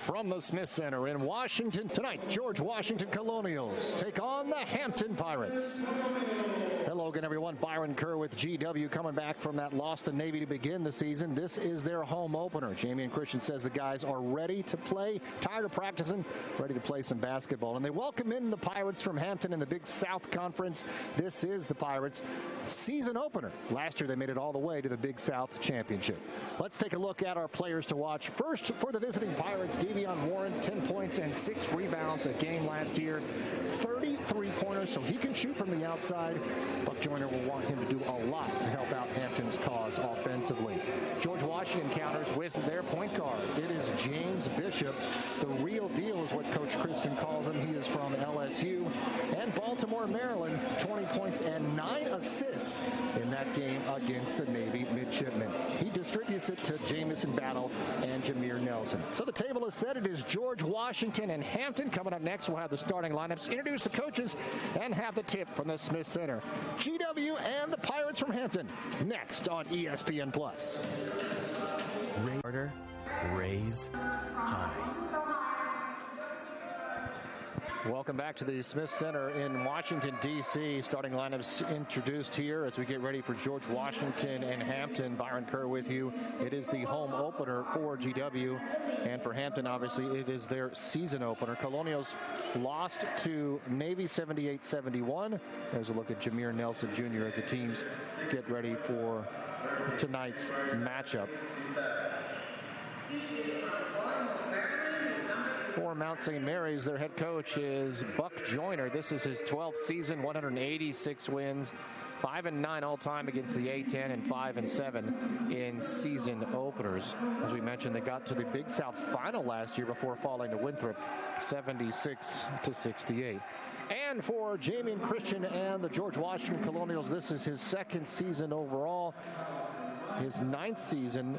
from the Smith Center in Washington. Tonight, George Washington Colonials take on the Hampton Pirates. Hello again, everyone. Byron Kerr with GW coming back from that loss to Navy to begin the season. This is their home opener. Jamie and Christian says the guys are ready to play, tired of practicing, ready to play some basketball. And they welcome in the Pirates from Hampton in the Big South Conference. This is the Pirates' season opener. Last year, they made it all the way to the Big South Championship. Let's take a look at our players to watch. First, for the visiting Pirates, Devion Warren, 10 points and 6 rebounds a game last year. 33-pointers, so he can shoot from the outside. Buck Joyner will want him to do a lot to help out Hampton's cause offensively. George Washington counters with their point guard. It is James Bishop. The real deal is what Coach Kristen calls him. He is from LSU and Baltimore, Maryland. 20 points and 9 assists in that game against the Navy midshipmen. He distributes it to Jamison Battle and Jameer Nelson. So the table is set. It is George Washington and Hampton. Coming up next, we'll have the starting lineups, introduce the coaches, and have the tip from the Smith Center. GW and the Pirates from Hampton next on ESPN+. Raise high. Welcome back to the Smith Center in Washington, D.C. Starting lineups introduced here as we get ready for George Washington and Hampton. Byron Kerr with you. It is the home opener for GW, and for Hampton, obviously, it is their season opener. Colonials lost to Navy 78-71. There's a look at Jameer Nelson Jr. as the teams get ready for tonight's matchup. For Mount St. Mary's, their head coach is Buck Joyner. This is his 12th season, 186 wins, 5-9 all-time against the A-10, and 5-7 in season openers. As we mentioned, they got to the Big South final last year before falling to Winthrop, 76-68. And for Jamie and Christian and the George Washington Colonials, this is his second season overall, his 9th season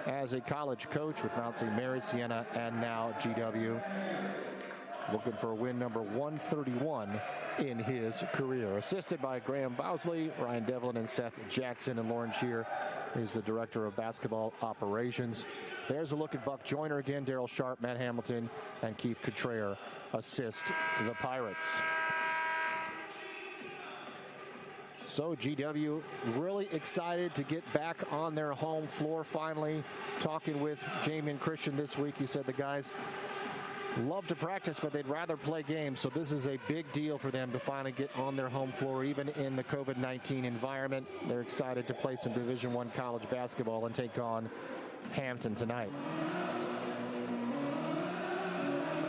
as a college coach with Mount St. Mary's, Siena, and now GW. Looking for a win number 131 in his career. Assisted by Graham Bowsley, Ryan Devlin, and Seth Jackson, and Lauren Shear is the director of basketball operations. There's a look at Buck Joyner again. Daryl Sharp, Matt Hamilton, and Keith Coutreer assist the Pirates. So GW really excited to get back on their home floor finally. Talking with Jamie and Christian this week, he said the guys love to practice, but they'd rather play games. So this is a big deal for them to finally get on their home floor, even in the COVID-19 environment. They're excited to play some Division I college basketball and take on Hampton tonight.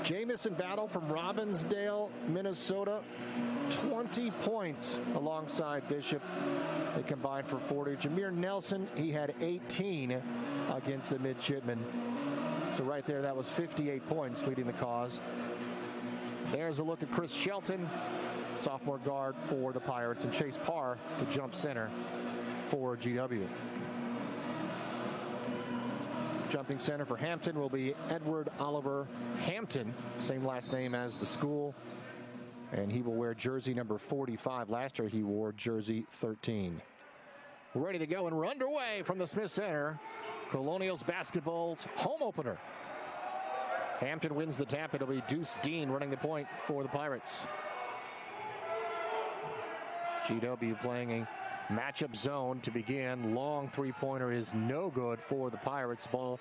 Jamison Battle from Robbinsdale, Minnesota. 20 points alongside Bishop. They combined for 40. Jameer Nelson, he had 18 against the midshipmen. So right there, that was 58 points leading the cause. There's a look at Chris Shelton, sophomore guard for the Pirates, and Chase Parr, the jump center for GW. Jumping center for Hampton will be Edward Oliver Hampton, same last name as the school. And he will wear jersey number 45. Last year, he wore jersey 13. We're ready to go, and we're underway from the Smith Center. Colonials basketball's home opener. Hampton wins the tap. It'll be Deuce Dean running the point for the Pirates. GW playing a matchup zone to begin. Long three-pointer is no good for the Pirates. Ball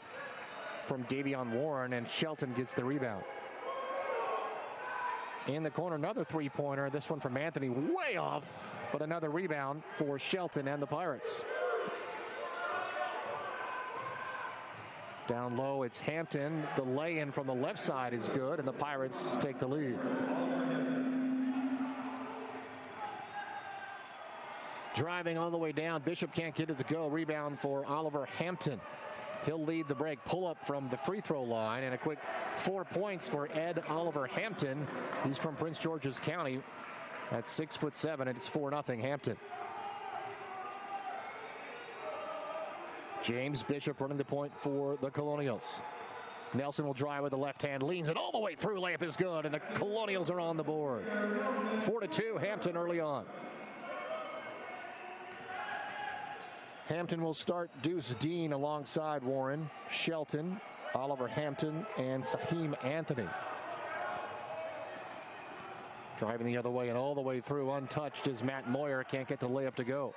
from Devion Warren, and Shelton gets the rebound. In the corner, another three-pointer. This one from Anthony, way off, but another rebound for Shelton and the Pirates. Down low, it's Hampton. The lay-in from the left side is good, and the Pirates take the lead. Driving all the way down, Bishop can't get it to go. Rebound for Oliver Hampton. He'll lead the break. Pull up from the free throw line, and a quick 4 points for Ed Oliver Hampton. He's from Prince George's County. At 6'7", and it's 4-0 Hampton. James Bishop running the point for the Colonials. Nelson will drive with the left hand, leans it all the way through. Layup is good, and the Colonials are on the board. 4-2 Hampton early on. Hampton will start Deuce Dean alongside Warren. Shelton Oliver Hampton and Saheem Anthony. Driving the other way and all the way through untouched is Matt Moyer. Can't get the layup to go.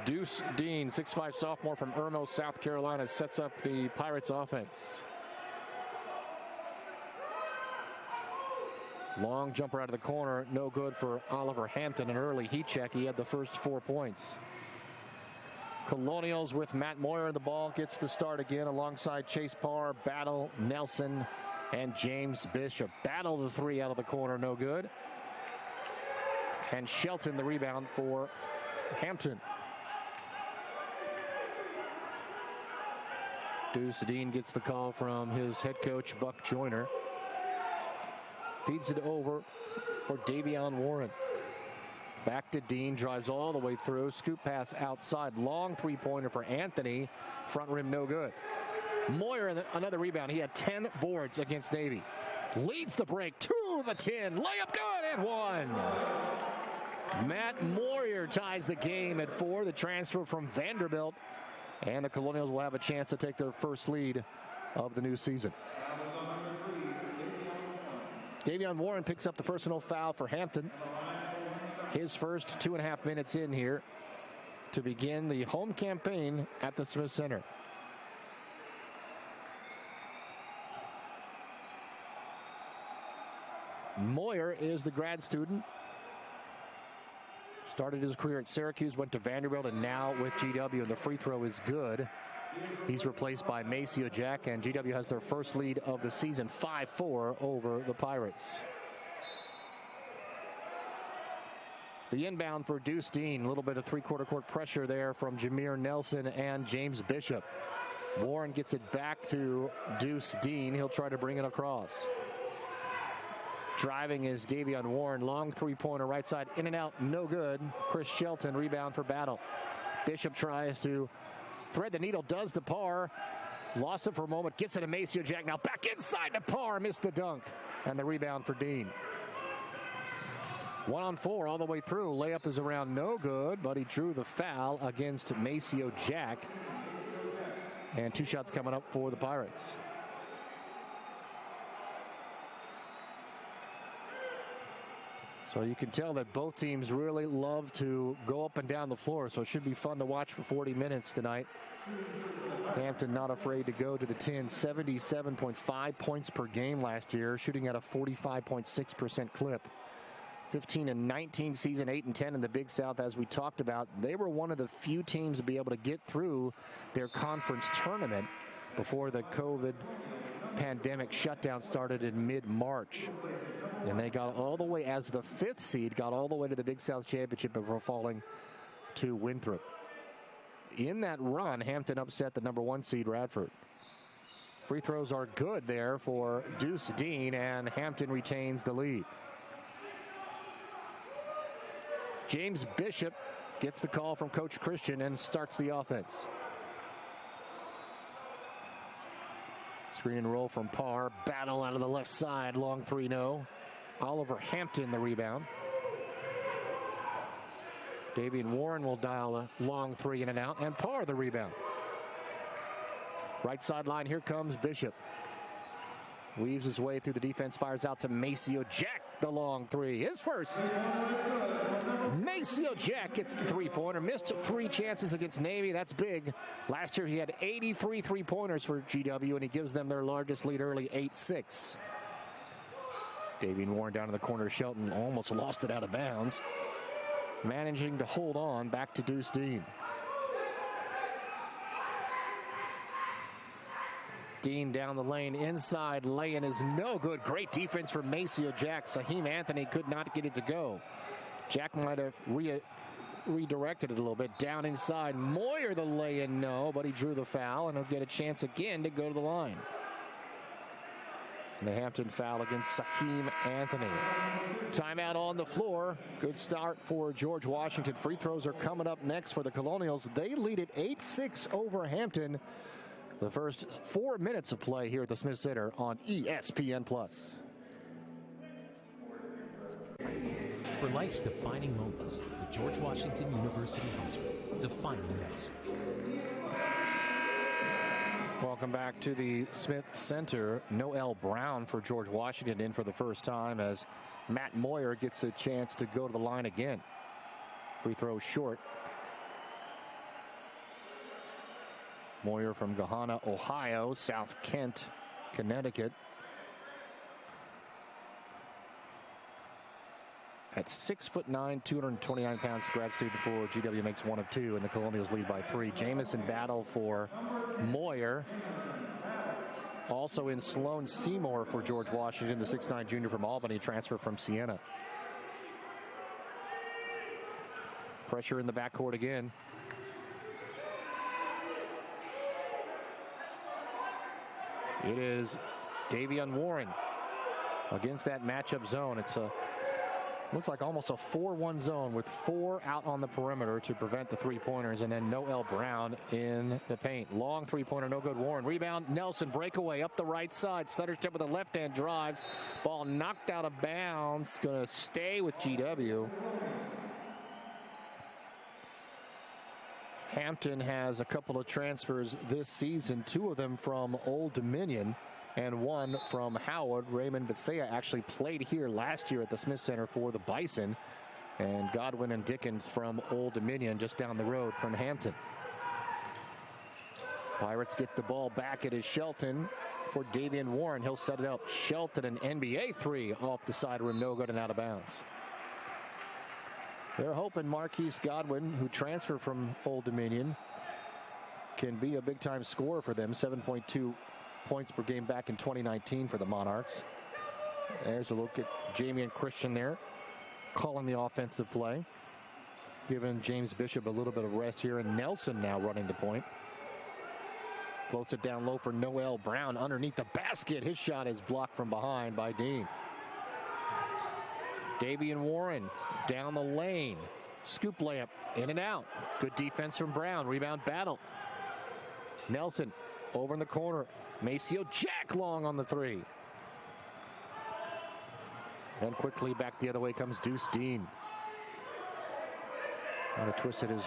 Deuce Dean, 6'5" sophomore from Irmo, South Carolina, sets up the Pirates offense. Long jumper out of the corner, no good for Oliver Hampton. An early heat check. He had the first 4 points. Colonials with Matt Moyer in the ball gets the start again alongside Chase Parr, Battle, Nelson, and James Bishop. Battle the three out of the corner, no good. And Shelton the rebound for Hampton. Deuce Dean gets the call from his head coach, Buck Joyner. Feeds it over for Davion Warren. Back to Dean, drives all the way through. Scoop pass outside. Long three-pointer for Anthony. Front rim, no good. Moyer, another rebound. He had 10 boards against Navy. Leads the break to the 10. Layup good and one. Matt Moyer ties the game at 4. The transfer from Vanderbilt. And the Colonials will have a chance to take their first lead of the new season. Davion Warren picks up the personal foul for Hampton. His first 2.5 minutes in here to begin the home campaign at the Smith Center. Moyer is the grad student. Started his career at Syracuse, went to Vanderbilt, and now with GW, and the free throw is good. He's replaced by Maceo Jack, and GW has their first lead of the season, 5-4 over the Pirates. The inbound for Deuce Dean, a little bit of three-quarter court pressure there from Jameer Nelson and James Bishop. Warren gets it back to Deuce Dean. He'll try to bring it across. Driving is Davion Warren. Long three-pointer right side. In and out. No good. Chris Shelton. Rebound for Battle. Bishop tries to thread the needle. Does to Parr. Lost it for a moment. Gets it to Maceo Jack. Now back inside to Parr. Missed the dunk. And the rebound for Dean. 1-on-4 all the way through. Layup is around. No good. But he drew the foul against Maceo Jack. And 2 shots coming up for the Pirates. So you can tell that both teams really love to go up and down the floor, so it should be fun to watch for 40 minutes tonight. Hampton not afraid to go to the 10, 77.5 points per game last year, shooting at a 45.6% clip. 15-19 season, 8-10 in the Big South, as we talked about. They were one of the few teams to be able to get through their conference tournament before the COVID pandemic shutdown started in mid-March. And they got all the way, as the 5th seed, got all the way to the Big South Championship before falling to Winthrop. In that run, Hampton upset the number 1 seed, Radford. Free throws are good there for Deuce Dean, and Hampton retains the lead. James Bishop gets the call from Coach Christian and starts the offense. Screen and roll from Parr. Battle out of the left side. Long 3-0. Oliver Hampton the rebound. Davion Warren will dial a long 3 in and out. And Parr the rebound. Right sideline. Here comes Bishop. Weaves his way through the defense. Fires out to Maceo Jack. The long 3. His first. Maceo Jack gets the three-pointer. Missed 3 chances against Navy. That's big. Last year he had 83 three-pointers for GW, and he gives them their largest lead early, 8-6. Davion Warren down in the corner. Shelton almost lost it out of bounds. Managing to hold on. Back to Deuce Dean. Dean down the lane. Inside lay-in is no good. Great defense for Maceo Jack. Saheem Anthony could not get it to go. Jack might have redirected it a little bit. Down inside. Moyer the lay-in, no, but he drew the foul, and he'll get a chance again to go to the line. And the Hampton foul against Saheem Anthony. Timeout on the floor. Good start for George Washington. Free throws are coming up next for the Colonials. They lead it 8-6 over Hampton. The first 4 minutes of play here at the Smith Center on ESPN+. for life's defining moments. The George Washington University Hospital, defining medicine. Welcome back to the Smith Center. Noel Brown for George Washington in for the first time as Matt Moyer gets a chance to go to the line again. Free throw short. Moyer from Gahanna, Ohio, South Kent, Connecticut. At 6'9", 229 pounds, grad student for GW makes one of two, and the Colonials lead by 3. Jamison Battle for Moyer. Also in Sloan Seymour for George Washington, the 6'9" junior from Albany, transfer from Siena. Pressure in the backcourt again. It is Davion Warren against that matchup zone. It's a looks like almost a 4-1 zone with 4 out on the perimeter to prevent the three-pointers, and then Noel Brown in the paint. Long three-pointer, no good. Warren. Rebound, Nelson, breakaway up the right side. Stutter step with a left-hand drives. Ball knocked out of bounds. Going to stay with GW. Hampton has a couple of transfers this season, 2 of them from Old Dominion and 1 from Howard. Raymond Bethea actually played here last year at the Smith Center for the Bison. And Godwin and Dickens from Old Dominion just down the road from Hampton. Pirates get the ball back. It is Shelton for Davion Warren. He'll set it up. Shelton, an NBA 3 off the side rim, no good and out of bounds. They're hoping Marquise Godwin, who transferred from Old Dominion, can be a big-time scorer for them. 7.2 points per game back in 2019 for the Monarchs. There's a look at Jamie and Christian there, calling the offensive play, giving James Bishop a little bit of rest here, and Nelson now running the point. Floats it down low for Noel Brown underneath the basket. His shot is blocked from behind by Dean. Davion Warren down the lane. Scoop layup, in and out. Good defense from Brown. Rebound Battle. Nelson over in the corner. Maceo Jack long on the 3. And quickly back the other way comes Deuce Dean. And twisted his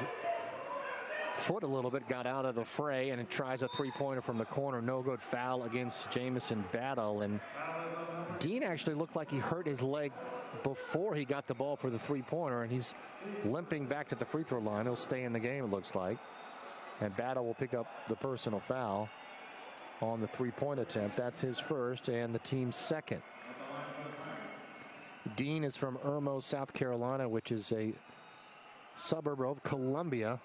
foot a little bit, got out of the fray, and it tries a three-pointer from the corner. No good. Foul against Jamison Battle. And Dean actually looked like he hurt his leg before he got the ball for the three-pointer, and he's limping back to the free throw line. He'll stay in the game, it looks like. And Battle will pick up the personal foul on the three-point attempt. That's his first and the team's second. Dean is from Irmo, South Carolina, which is a suburb of Columbia,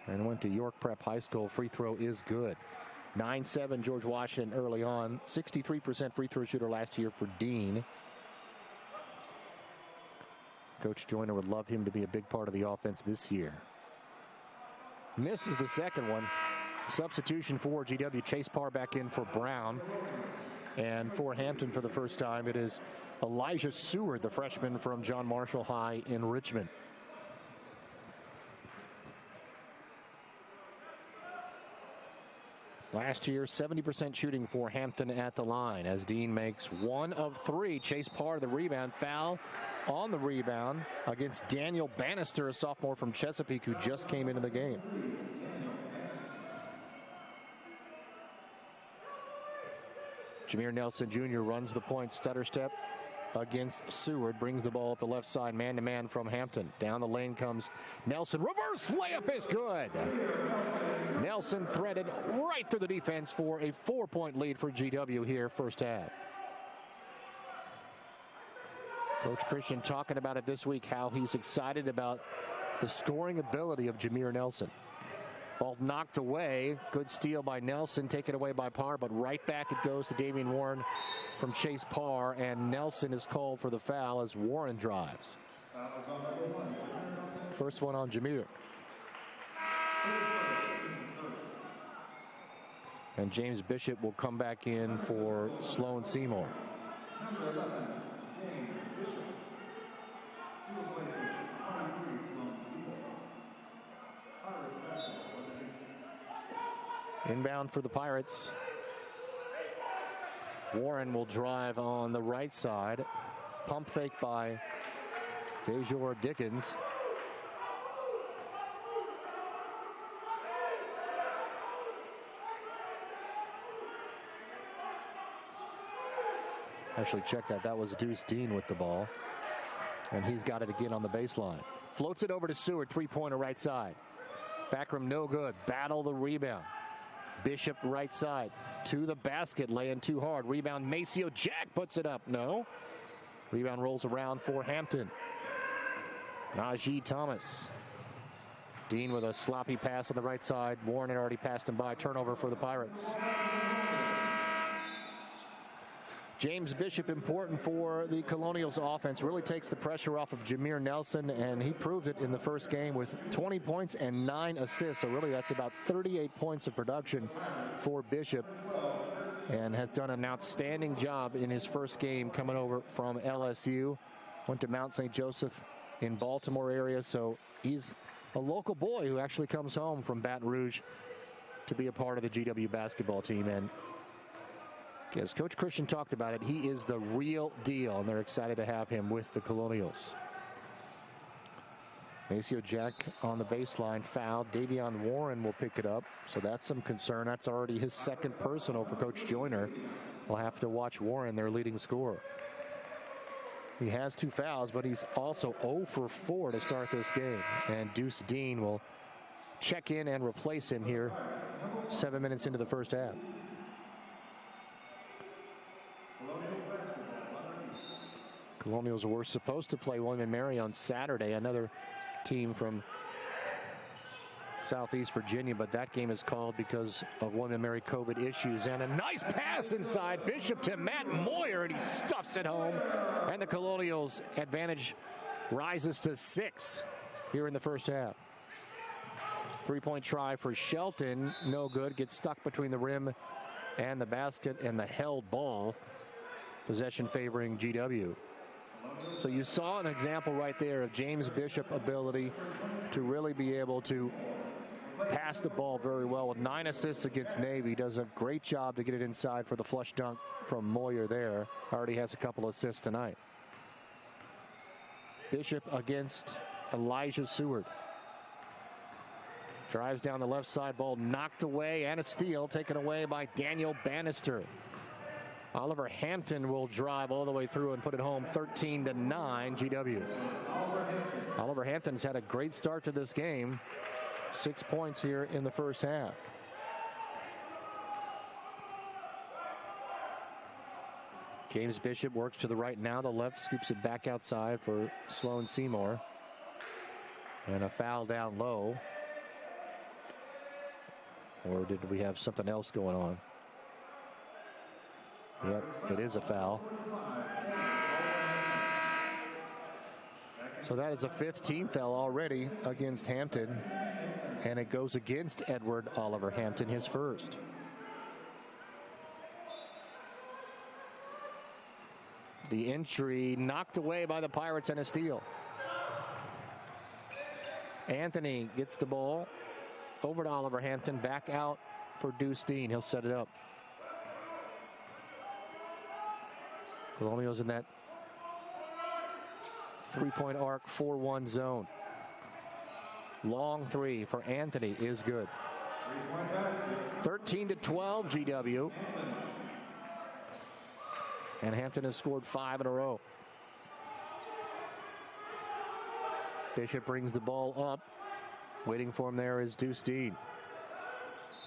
and went to York Prep High School. Free throw is good. 9-7 George Washington early on. 63% free throw shooter last year for Dean. Coach Joyner would love him to be a big part of the offense this year. Misses the second one. Substitution for GW. Chase Parr back in for Brown. And for Hampton for the first time, it is Elijah Seward, the freshman from John Marshall High in Richmond. Last year, 70% shooting for Hampton at the line as Dean makes 1 of 3. Chase Parr, the rebound. Foul on the rebound against Daniel Bannister, a sophomore from Chesapeake who just came into the game. Jameer Nelson Jr. runs the point, stutter step against Seward, brings the ball up the left side, man-to-man from Hampton. Down the lane comes Nelson. Reverse layup is good. Nelson threaded right through the defense for a 4-point lead for GW here first half. Coach Christian talking about it this week, how he's excited about the scoring ability of Jameer Nelson. Ball knocked away. Good steal by Nelson, taken away by Parr, but right back it goes to Davion Warren from Chase Parr, and Nelson is called for the foul as Warren drives. First one on Jameer. And James Bishop will come back in for Sloan Seymour. Inbound for the Pirates. Warren will drive on the right side. Pump fake by Dejor Dickens. Actually, check that. That was Deuce Dean with the ball. And he's got it again on the baseline. Floats it over to Seward. Three-pointer right side. Backroom no good. Battle the rebound. Bishop right side. To the basket. Laying too hard. Rebound. Maceo Jack puts it up. No. Rebound rolls around for Hampton. Najee Thomas. Dean with a sloppy pass on the right side. Warren had already passed him by. Turnover for the Pirates. James Bishop, important for the Colonials offense, really takes the pressure off of Jameer Nelson, and he proved it in the first game with 20 points and 9 assists. So really that's about 38 points of production for Bishop, and has done an outstanding job in his first game coming over from LSU. Went to Mount St. Joseph in Baltimore area, so he's a local boy who actually comes home from Baton Rouge to be a part of the GW basketball team. And as Coach Christian talked about it, he is the real deal, and they're excited to have him with the Colonials. Maceo Jack on the baseline, fouled. Davion Warren will pick it up, so that's some concern. That's already his second personal for Coach Joyner. We'll have to watch Warren, their leading scorer. He has 2 fouls, but he's also 0 for 4 to start this game. And Deuce Dean will check in and replace him here 7 minutes into the first half. Colonials were supposed to play William & Mary on Saturday, another team from Southeast Virginia, but that game is called because of William & Mary COVID issues. And a nice pass inside. Bishop to Matt Moyer, and he stuffs it home. And the Colonials' advantage rises to 6 here in the first half. Three-point try for Shelton, no good. Gets stuck between the rim and the basket, and the held ball. Possession favoring GW. So you saw an example right there of James Bishop's ability to really be able to pass the ball very well with 9 assists against Navy. Does a great job to get it inside for the flush dunk from Moyer there. Already has a couple assists tonight. Bishop against Elijah Seward. Drives down the left side, ball knocked away, and a steal taken away by Daniel Bannister. Oliver Hampton will drive all the way through and put it home, 13-9 GW. Oliver Hampton's had a great start to this game. 6 points here in the first half. James Bishop works to the right now. The left scoops it back outside for Sloan Seymour. And a foul down low. Or did we have something else going on? Yep, it is a foul. So that is a 15th foul already against Hampton. And it goes against Edward Oliver Hampton, his first. The entry knocked away by the Pirates and a steal. Anthony gets the ball over to Oliver Hampton, back out for Deuce Dean. He'll set it up. Colonials in that three-point arc, 4-1 zone. Long three for Anthony is good. 13-12 GW. And Hampton has scored 5 in a row. Bishop brings the ball up. Waiting for him there is Deuce Dean.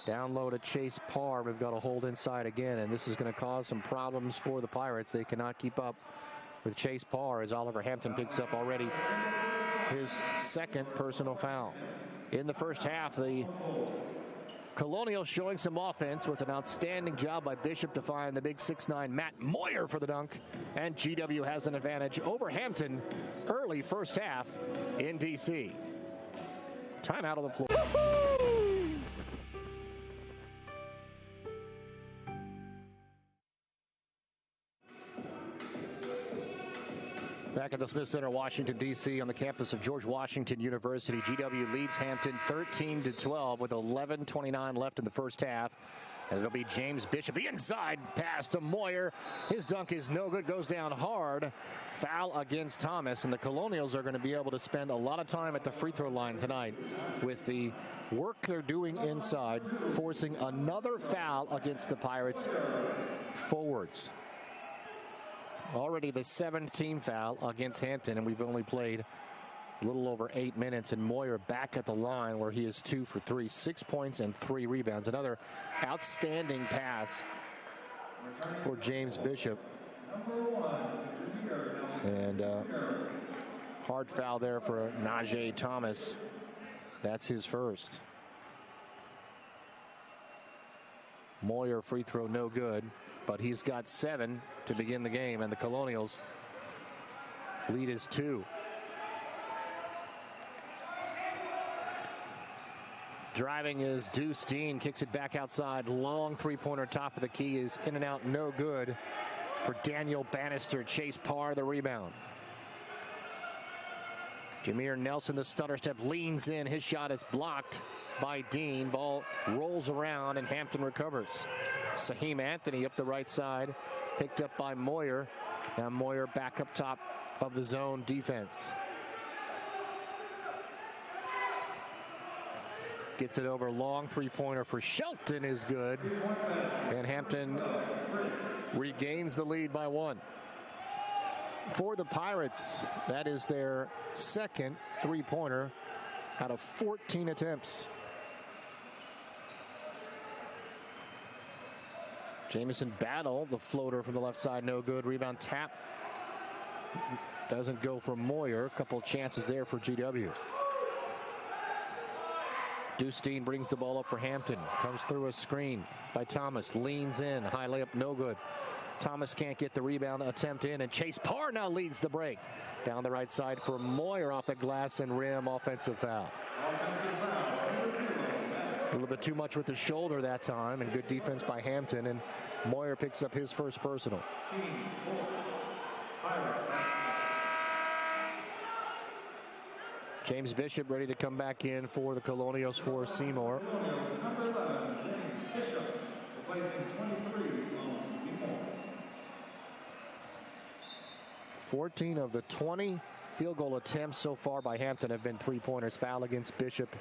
Down low to Chase Parr. We've got a hold inside again, and this is going to cause some problems for the Pirates. They cannot keep up with Chase Parr as Oliver Hampton picks up already his second personal foul. In the first half, the Colonials showing some offense with an outstanding job by Bishop to find the big 6'9" Matt Moyer for the dunk. And GW has an advantage over Hampton early first half in D.C. Timeout on the floor. Back at the Smith Center, Washington, D.C. on the campus of George Washington University. GW leads Hampton 13-12 with 11:29 left in the first half. And it'll be James Bishop. The inside pass to Moyer. His dunk is no good. Goes down hard. Foul against Thomas. And the Colonials are going to be able to spend a lot of time at the free throw line tonight with the work they're doing inside, forcing another foul against the Pirates forwards. Already the 7th team foul against Hampton, and we've only played a little over 8 minutes, and Moyer back at the line where he is 2 for 3, 6 points and 3 rebounds. Another outstanding pass for James Bishop. And hard foul there for Najee Thomas. That's his first. Moyer free throw no good, but he's got 7 to begin the game, and the Colonials lead is 2. Driving is Deuce Dean, kicks it back outside. Long three-pointer, top of the key is in and out, no good for Daniel Bannister. Chase Parr the rebound. Jameer Nelson, the stutter step, leans in. His shot is blocked by Dean. Ball rolls around and Hampton recovers. Saheem Anthony up the right side, picked up by Moyer. Now Moyer back up top of the zone defense. Gets it over, long three-pointer for Shelton is good. And Hampton regains the lead by 1. For the Pirates, that is their 2nd three-pointer out of 14 attempts. Jamison Battle, the floater from the left side, no good. Rebound tap. Doesn't go for Moyer. A couple of chances there for GW. Deuce Dean brings the ball up for Hampton. Comes through a screen by Thomas. Leans in. High layup, no good. Thomas can't get the rebound attempt in, and Chase Parr now leads the break. Down the right side for Moyer off the glass and rim. Offensive foul. A little bit too much with the shoulder that time, and good defense by Hampton, and Moyer picks up his first personal. James Bishop ready to come back in for the Colonials for Seymour. 14 of the 20 field goal attempts so far by Hampton have been three-pointers. Foul against Bishop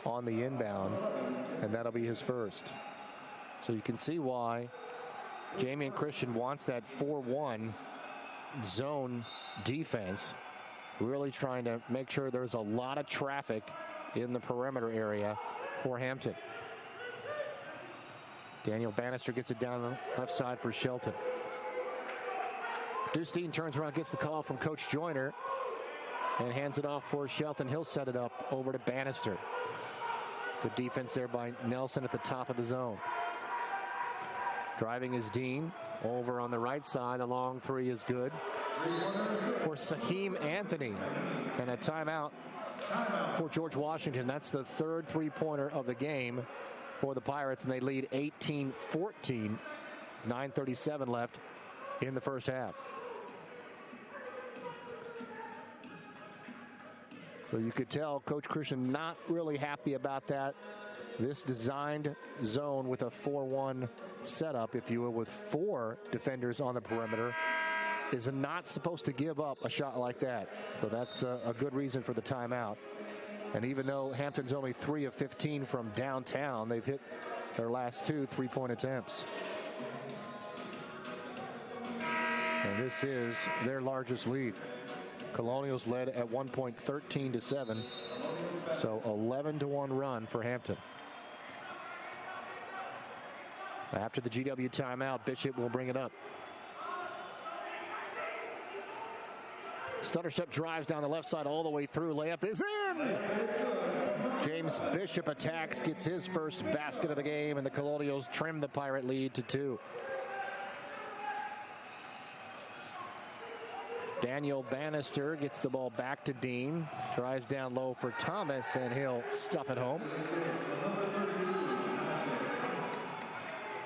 on the inbound, and that'll be his first. So you can see why Jamian Christian wants that 4-1 zone defense, really trying to make sure there's a lot of traffic in the perimeter area for Hampton. Daniel Bannister gets it down the left side for Shelton. Deuce Dean turns around, gets the call from Coach Joyner, and hands it off for Shelton. He'll set it up over to Bannister. Good defense there by Nelson at the top of the zone. Driving is Dean. Over on the right side, the long three is good for Saheem Anthony. And a timeout for George Washington. That's the third three-pointer of the game for the Pirates, and they lead 18-14. 9:37 left in the first half. So you could tell Coach Christian not really happy about that. This designed zone with a 4-1 setup, if you will, with 4 defenders on the perimeter, is not supposed to give up a shot like that. So that's a good reason for the timeout. And even though Hampton's only 3 of 15 from downtown, they've hit their last 2 three-point attempts. And this is their largest lead. Colonials led at one point 13-7. So 11-1 run for Hampton. After the GW timeout, Bishop will bring it up. Stutter step drives down the left side all the way through. Layup is in. James Bishop attacks, gets his first basket of the game, and the Colonials trim the Pirate lead to 2. Daniel Bannister gets the ball back to Dean. Drives down low for Thomas, and he'll stuff it home.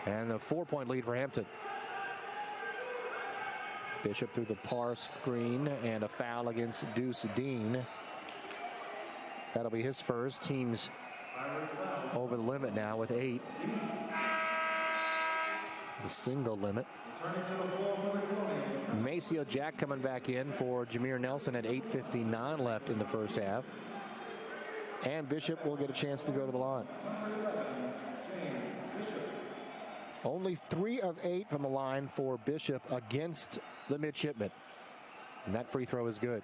And the 4-point lead for Hampton. Bishop through the Parr screen, and a foul against Deuce Dean. That'll be his first. Team's over the limit now with 8. the single limit. Maceo Jack coming back in for Jameer Nelson at 8:59 left in the first half. And Bishop will get a chance to go to the line. Only 3 of 8 from the line for Bishop against the midshipman. And that free throw is good.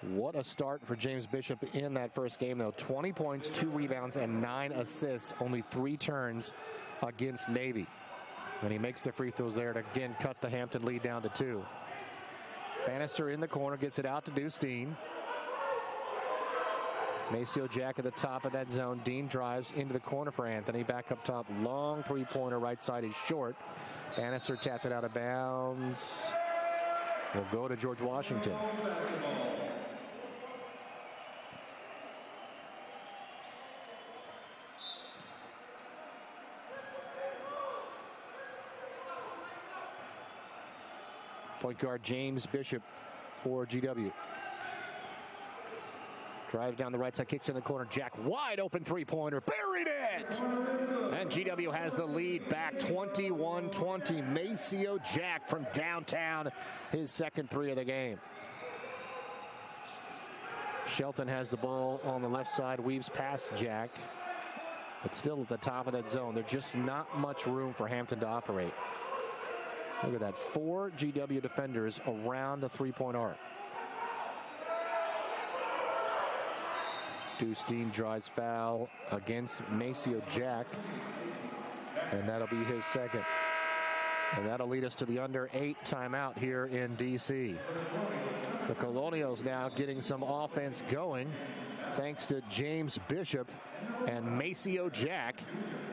What a start for James Bishop in that first game, though. 20 points, 2 rebounds, and 9 assists. Only 3 turns against Navy. And he makes the free throws there to, again, cut the Hampton lead down to 2. Bannister in the corner, gets it out to Deuce Dean. Maceo Jack at the top of that zone. Dean drives into the corner for Anthony. Back up top, long three-pointer, right side is short. Bannister tapped it out of bounds. Will go to George Washington. Point guard James Bishop for GW. Drive down the right side, kicks in the corner. Jack, wide open three-pointer, buried it! And GW has the lead back 21-20. Maceo Jack from downtown, his second 3 of the game. Shelton has the ball on the left side, weaves past Jack, but still at the top of that zone. There's just not much room for Hampton to operate. Look at that, 4 GW defenders around the three-point arc. Deuce Dean drives foul against Maceo Jack, and that'll be his second. And that'll lead us to the under 8 timeout here in D.C. The Colonials now getting some offense going thanks to James Bishop and Maceo Jack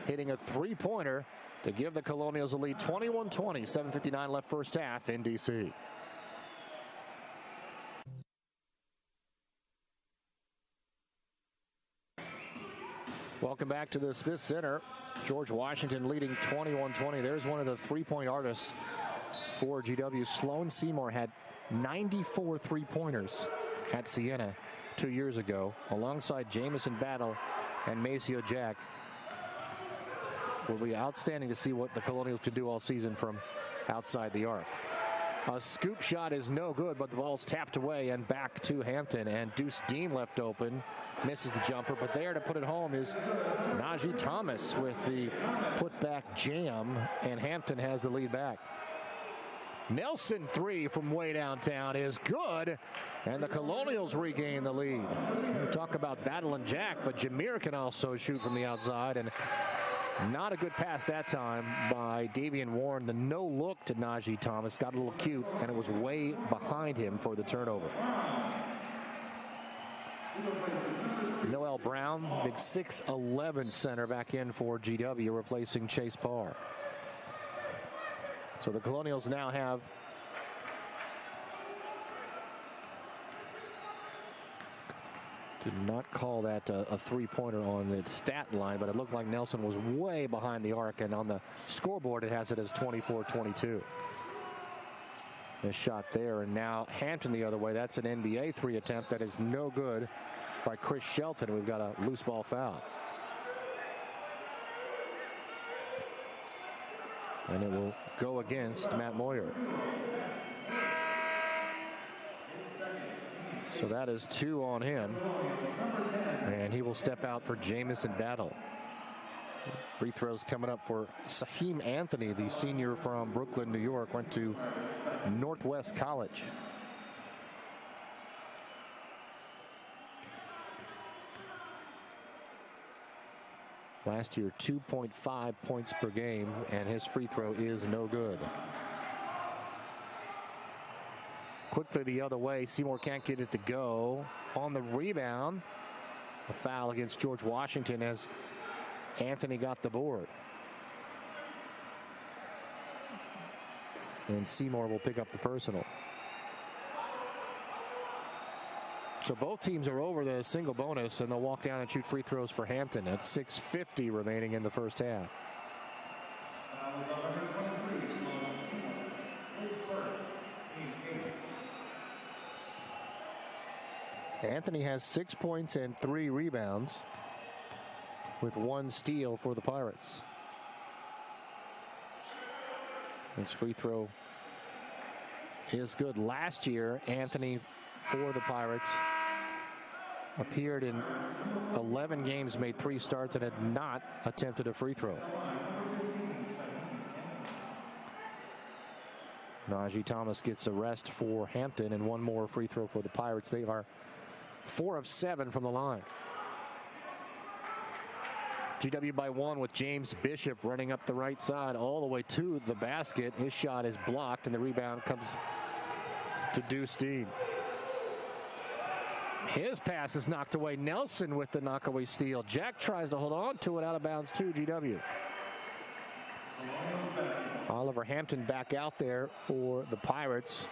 hitting a three-pointer to give the Colonials a lead 21-20, 7:59 left first half in D.C. Welcome back to the Smith Center. George Washington leading 21-20. There's one of the three-point artists for GW. Sloan Seymour had 94 three-pointers at Siena 2 years ago, alongside Jamison Battle and Maceo Jack. Will be outstanding to see what the Colonials can do all season from outside the arc. A scoop shot is no good, but the ball's tapped away and back to Hampton. And Deuce Dean left open, misses the jumper, but there to put it home is Najee Thomas with the putback jam, and Hampton has the lead back. Nelson 3 from way downtown is good, and the Colonials regain the lead. We talk about Battle and Jack, but Jameer can also shoot from the outside, and not a good pass that time by Davian Warren. The no look to Najee Thomas got a little cute, and it was way behind him for the turnover. Noel Brown, big 6'11" center, back in for GW, replacing Chase Parr. So the Colonials now have did not call that a three-pointer on the stat line, but it looked like Nelson was way behind the arc, and on the scoreboard it has it as 24-22. A shot there, and now Hampton the other way. That's an NBA 3 attempt that is no good by Chris Shelton. We've got a loose ball foul. And it will go against Matt Moyer. So that is 2 on him, and he will step out for Jamison Battle. Free throws coming up for Saheem Anthony, the senior from Brooklyn, New York, went to Northwest College. Last year, 2.5 points per game, and his free throw is no good. Quickly the other way, Seymour can't get it to go. On the rebound, a foul against George Washington as Anthony got the board. And Seymour will pick up the personal. So both teams are over the single bonus, and they'll walk down and shoot free throws for Hampton at 6:50 remaining in the first half. Anthony has 6 points and 3 rebounds with 1 steal for the Pirates. His free throw is good. Last year, Anthony for the Pirates appeared in 11 games, made 3 starts, and had not attempted a free throw. Najee Thomas gets a rest for Hampton and 1 more free throw for the Pirates. They are 4 of 7 from the line. GW by 1 with James Bishop running up the right side all the way to the basket. His shot is blocked, and the rebound comes to Deuce Dean. His pass is knocked away. Nelson with the knockaway steal. Jack tries to hold on to it out of bounds to GW. Oliver Hampton back out there for the Pirates,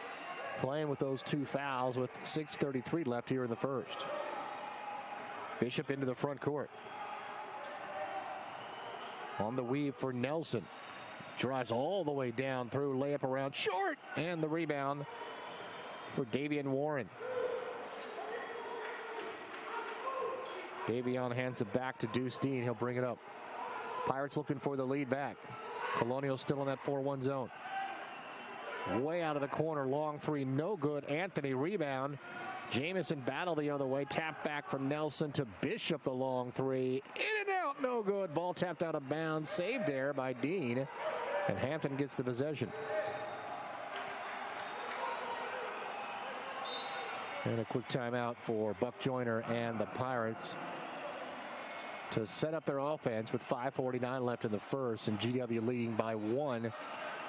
playing with those 2 fouls with 6:33 left here in the first. Bishop into the front court. On the weave for Nelson. Drives all the way down through, layup around short, and the rebound for Davion Warren. Davion hands it back to Deuce Dean. He'll bring it up. Pirates looking for the lead back. Colonials still in that 4-1 zone. Way out of the corner, long 3, no good. Anthony rebound. Jamison battle the other way. Tap back from Nelson to Bishop, the long 3. In and out, no good. Ball tapped out of bounds. Saved there by Dean. And Hampton gets the possession. And a quick timeout for Buck Joyner and the Pirates to set up their offense with 5:49 left in the first, and GW leading by 1,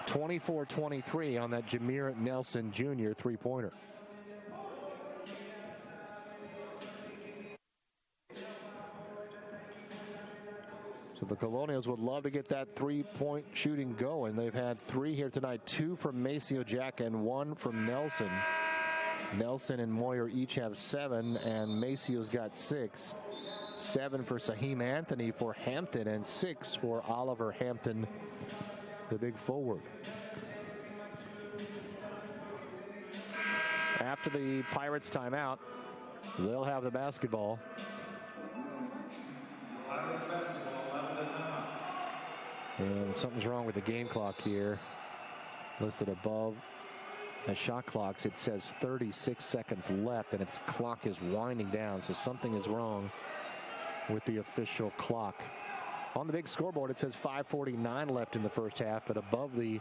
24-23 on that Jameer Nelson Jr. three-pointer. So the Colonials would love to get that three-point shooting going. They've had 3 here tonight, 2 from Maceo Jack and 1 from Nelson. Nelson and Moyer each have 7, and Maceo's got 6. 7 for Saheem Anthony for Hampton, and 6 for Oliver Hampton, the big forward. After the Pirates timeout, they'll have the basketball. And something's wrong with the game clock here. Listed above the shot clocks, it says 36 seconds left, and its clock is winding down, so something is wrong with the official clock. On the big scoreboard, it says 5:49 left in the first half, but above the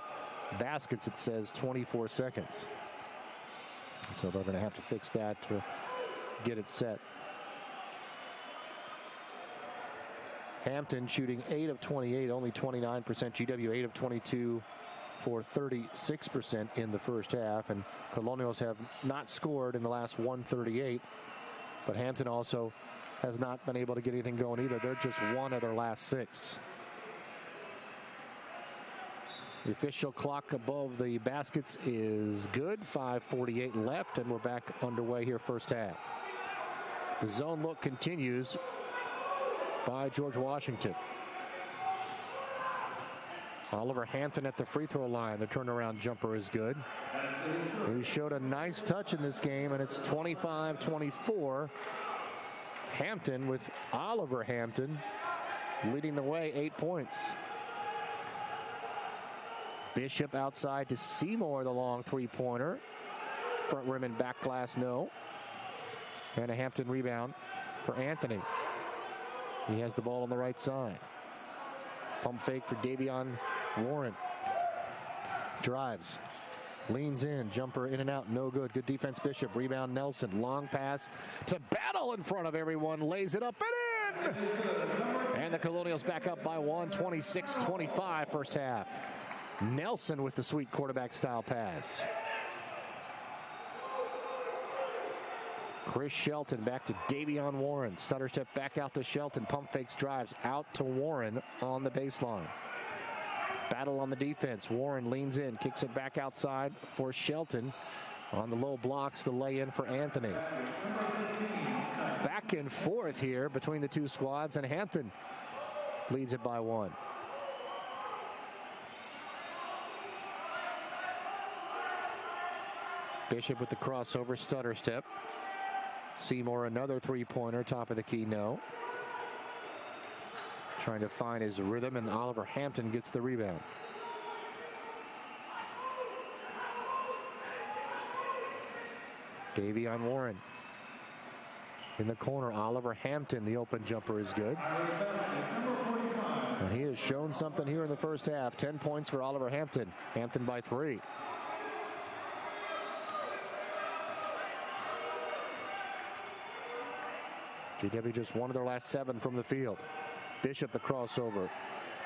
baskets, it says 24 seconds. So they're going to have to fix that to get it set. Hampton shooting 8 of 28, only 29%. GW 8 of 22 for 36% in the first half. And Colonials have not scored in the last 138. But Hampton also has not been able to get anything going either. They're just 1 of their last 6. The official clock above the baskets is good. 5:48 left, and we're back underway here first half. The zone look continues by George Washington. Oliver Hampton at the free throw line. The turnaround jumper is good. He showed a nice touch in this game, and it's 25-24. Hampton with Oliver Hampton leading the way, 8 points. Bishop outside to Seymour, the long three-pointer. Front rim and back glass, no. And a Hampton rebound for Anthony. He has the ball on the right side. Pump fake for Davion Warren. Drives. Leans in. Jumper in and out. No good. Good defense, Bishop. Rebound, Nelson. Long pass to Battle in front of everyone. Lays it up and in! And the Colonials back up by 1, 26-25 first half. Nelson with the sweet quarterback-style pass. Chris Shelton back to Davion Warren. Stutter step back out to Shelton. Pump fakes, drives out to Warren on the baseline. Battle on the defense. Warren leans in, kicks it back outside for Shelton. On the low blocks, the lay-in for Anthony. Back and forth here between the two squads, and Hampton leads it by 1. Bishop with the crossover, stutter step. Seymour, another three-pointer, top of the key, no. Trying to find his rhythm, and Oliver Hampton gets the rebound. Davion Warren in the corner. Oliver Hampton, the open jumper is good. And he has shown something here in the first half. 10 points for Oliver Hampton. Hampton by 3. GW just one of their last 7 from the field. Bishop the crossover.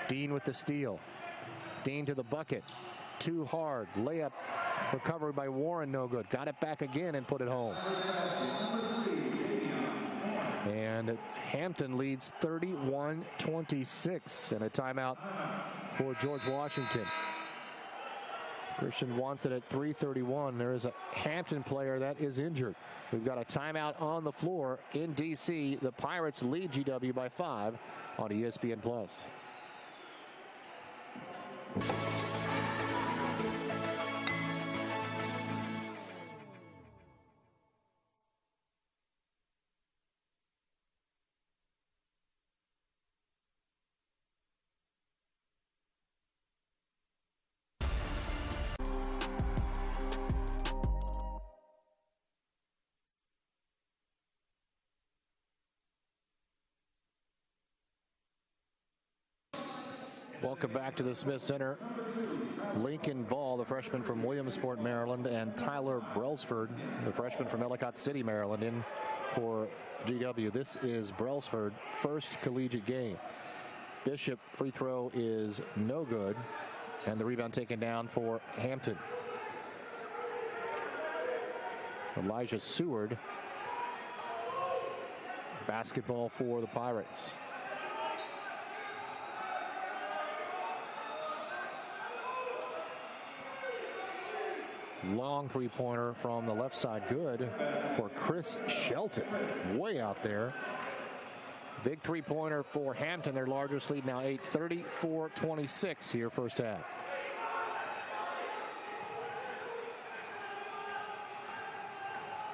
Dean with the steal. Dean to the bucket. Too hard. Layup. Recovery by Warren, no good. Got it back again and put it home. And Hampton leads 31-26. And a timeout for George Washington. Christian wants it at 3:31. There is a Hampton player that is injured. We've got a timeout on the floor in D.C. The Pirates lead GW by 5 on ESPN+. Welcome back to the Smith Center. Lincoln Ball, the freshman from Williamsport, Maryland, and Tyler Brailsford, the freshman from Ellicott City, Maryland, in for GW. This is Brailsford's first collegiate game. Bishop free throw is no good, and the rebound taken down for Hampton. Elijah Seward, basketball for the Pirates. Long three-pointer from the left side, good for Chris Shelton. Way out there. Big three-pointer for Hampton, their largest lead now 8, 34-26 here first half.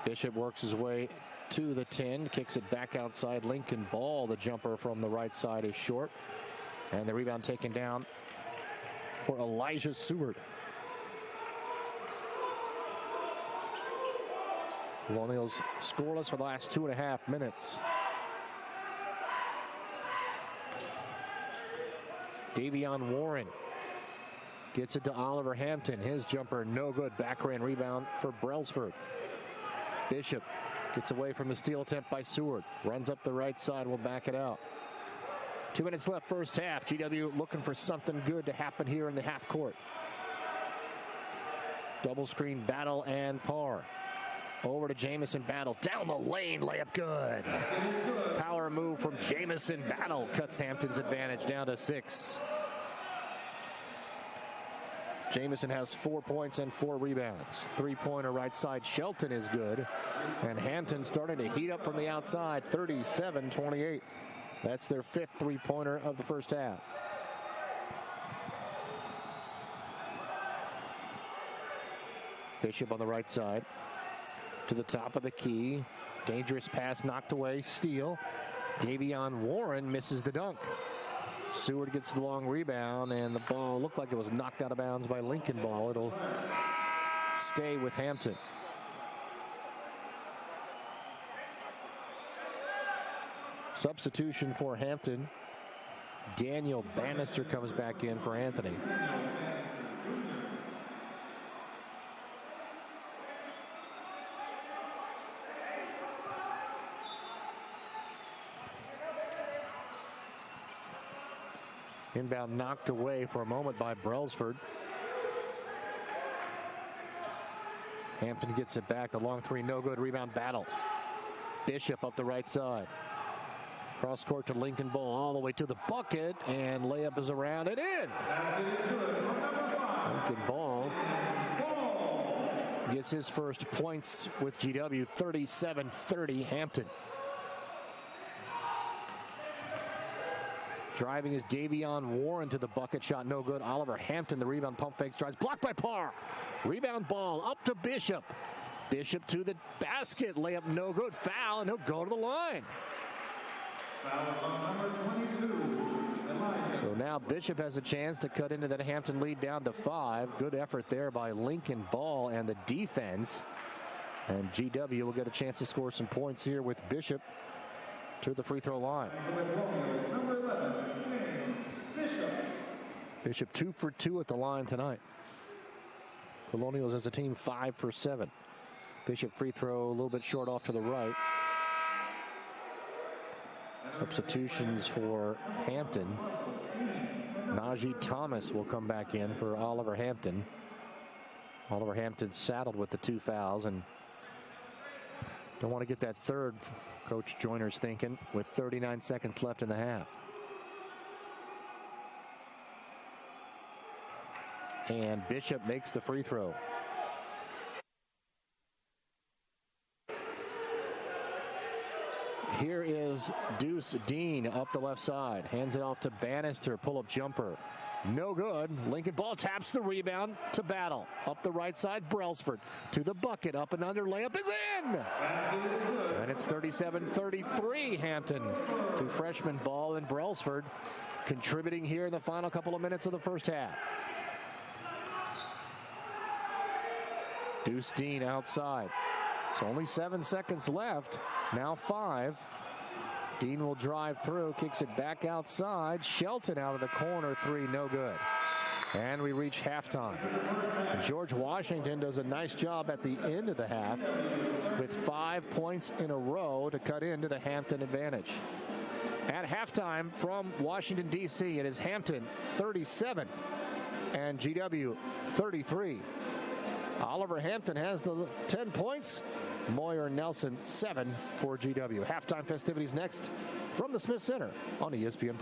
Bishop works his way to the 10, kicks it back outside. Lincoln Ball, the jumper from the right side, is short. And the rebound taken down for Elijah Seward. Colonials scoreless for the last 2.5 minutes. Davion Warren gets it to Oliver Hampton. His jumper no good. Backhand rebound for Brailsford. Bishop gets away from the steal attempt by Seward. Runs up the right side, will back it out. 2 minutes left first half. GW looking for something good to happen here in the half court. Double screen battle and par. Over to Jamison Battle. Down the lane. Layup good. Power move from Jamison Battle. Cuts Hampton's advantage down to 6. Jamison has 4 points and 4 rebounds. Three-pointer right side. Shelton is good. And Hampton starting to heat up from the outside. 37-28. That's their 5th three-pointer of the first half. Bishop on the right side. To the top of the key. Dangerous pass knocked away. Steal. Davion Warren misses the dunk. Seward gets the long rebound, and the ball looked like it was knocked out of bounds by Lincoln Ball. It'll stay with Hampton. Substitution for Hampton. Daniel Bannister comes back in for Anthony. Inbound knocked away for a moment by Brailsford. Hampton gets it back. The long three, no good. Rebound battle. Bishop up the right side. Cross court to Lincoln Ball all the way to the bucket, and layup is around and in. Lincoln Ball gets his first points with GW. 37-30 Hampton. Driving is Davion Warren to the bucket. Shot no good. Oliver Hampton, the rebound, pump fakes, drives. Blocked by Parr. Rebound Ball up to Bishop. Bishop to the basket. Layup no good. Foul, and he'll go to the line. So now Bishop has a chance to cut into that Hampton lead down to 5. Good effort there by Lincoln Ball and the defense. And GW will get a chance to score some points here with Bishop to the free throw line. Bishop 2 for 2 at the line tonight. Colonials as a team 5 for 7. Bishop free throw a little bit short off to the right. Substitutions for Hampton. Najee Thomas will come back in for Oliver Hampton. Oliver Hampton saddled with the 2 fouls and don't want to get that third, Coach Joyner's thinking, with 39 seconds left in the half. And Bishop makes the free throw. Here is Deuce Dean up the left side. Hands it off to Bannister. Pull-up jumper. No good. Lincoln Ball taps the rebound to Battle. Up the right side, Brailsford to the bucket. Up and under, layup is in! And it's 37-33 Hampton to freshman Ball and Brailsford contributing here in the final couple of minutes of the first half. Deuce Dean outside. So only 7 seconds left. Now 5. Dean will drive through, kicks it back outside. Shelton out of the corner, 3, no good. And we reach halftime. George Washington does a nice job at the end of the half with 5 points in a row to cut into the Hampton advantage. At halftime from Washington, D.C., it is Hampton 37 and GW 33. Oliver Hampton has the 10 points. Moyer Nelson 7 for GW. Halftime festivities next from the Smith Center on ESPN+.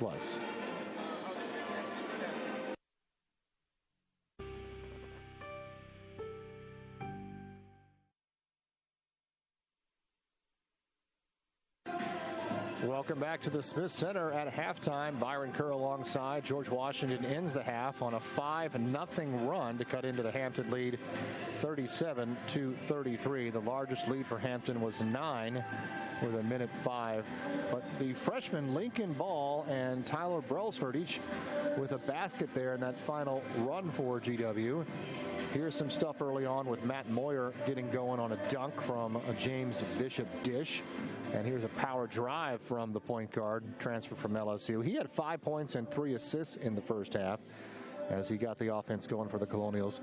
Welcome back to the Smith Center at halftime. Byron Kerr alongside. George Washington ends the half on a 5-0 run to cut into the Hampton lead 37-33. The largest lead for Hampton was 9 with 1:05. But the freshman Lincoln Ball and Tyler Brailsford each with a basket there in that final run for GW. Here's some stuff early on with Matt Moyer getting going on a dunk from a James Bishop dish. And here's a power drive from the point guard, transfer from LSU. He had 5 points and 3 assists in the first half as he got the offense going for the Colonials.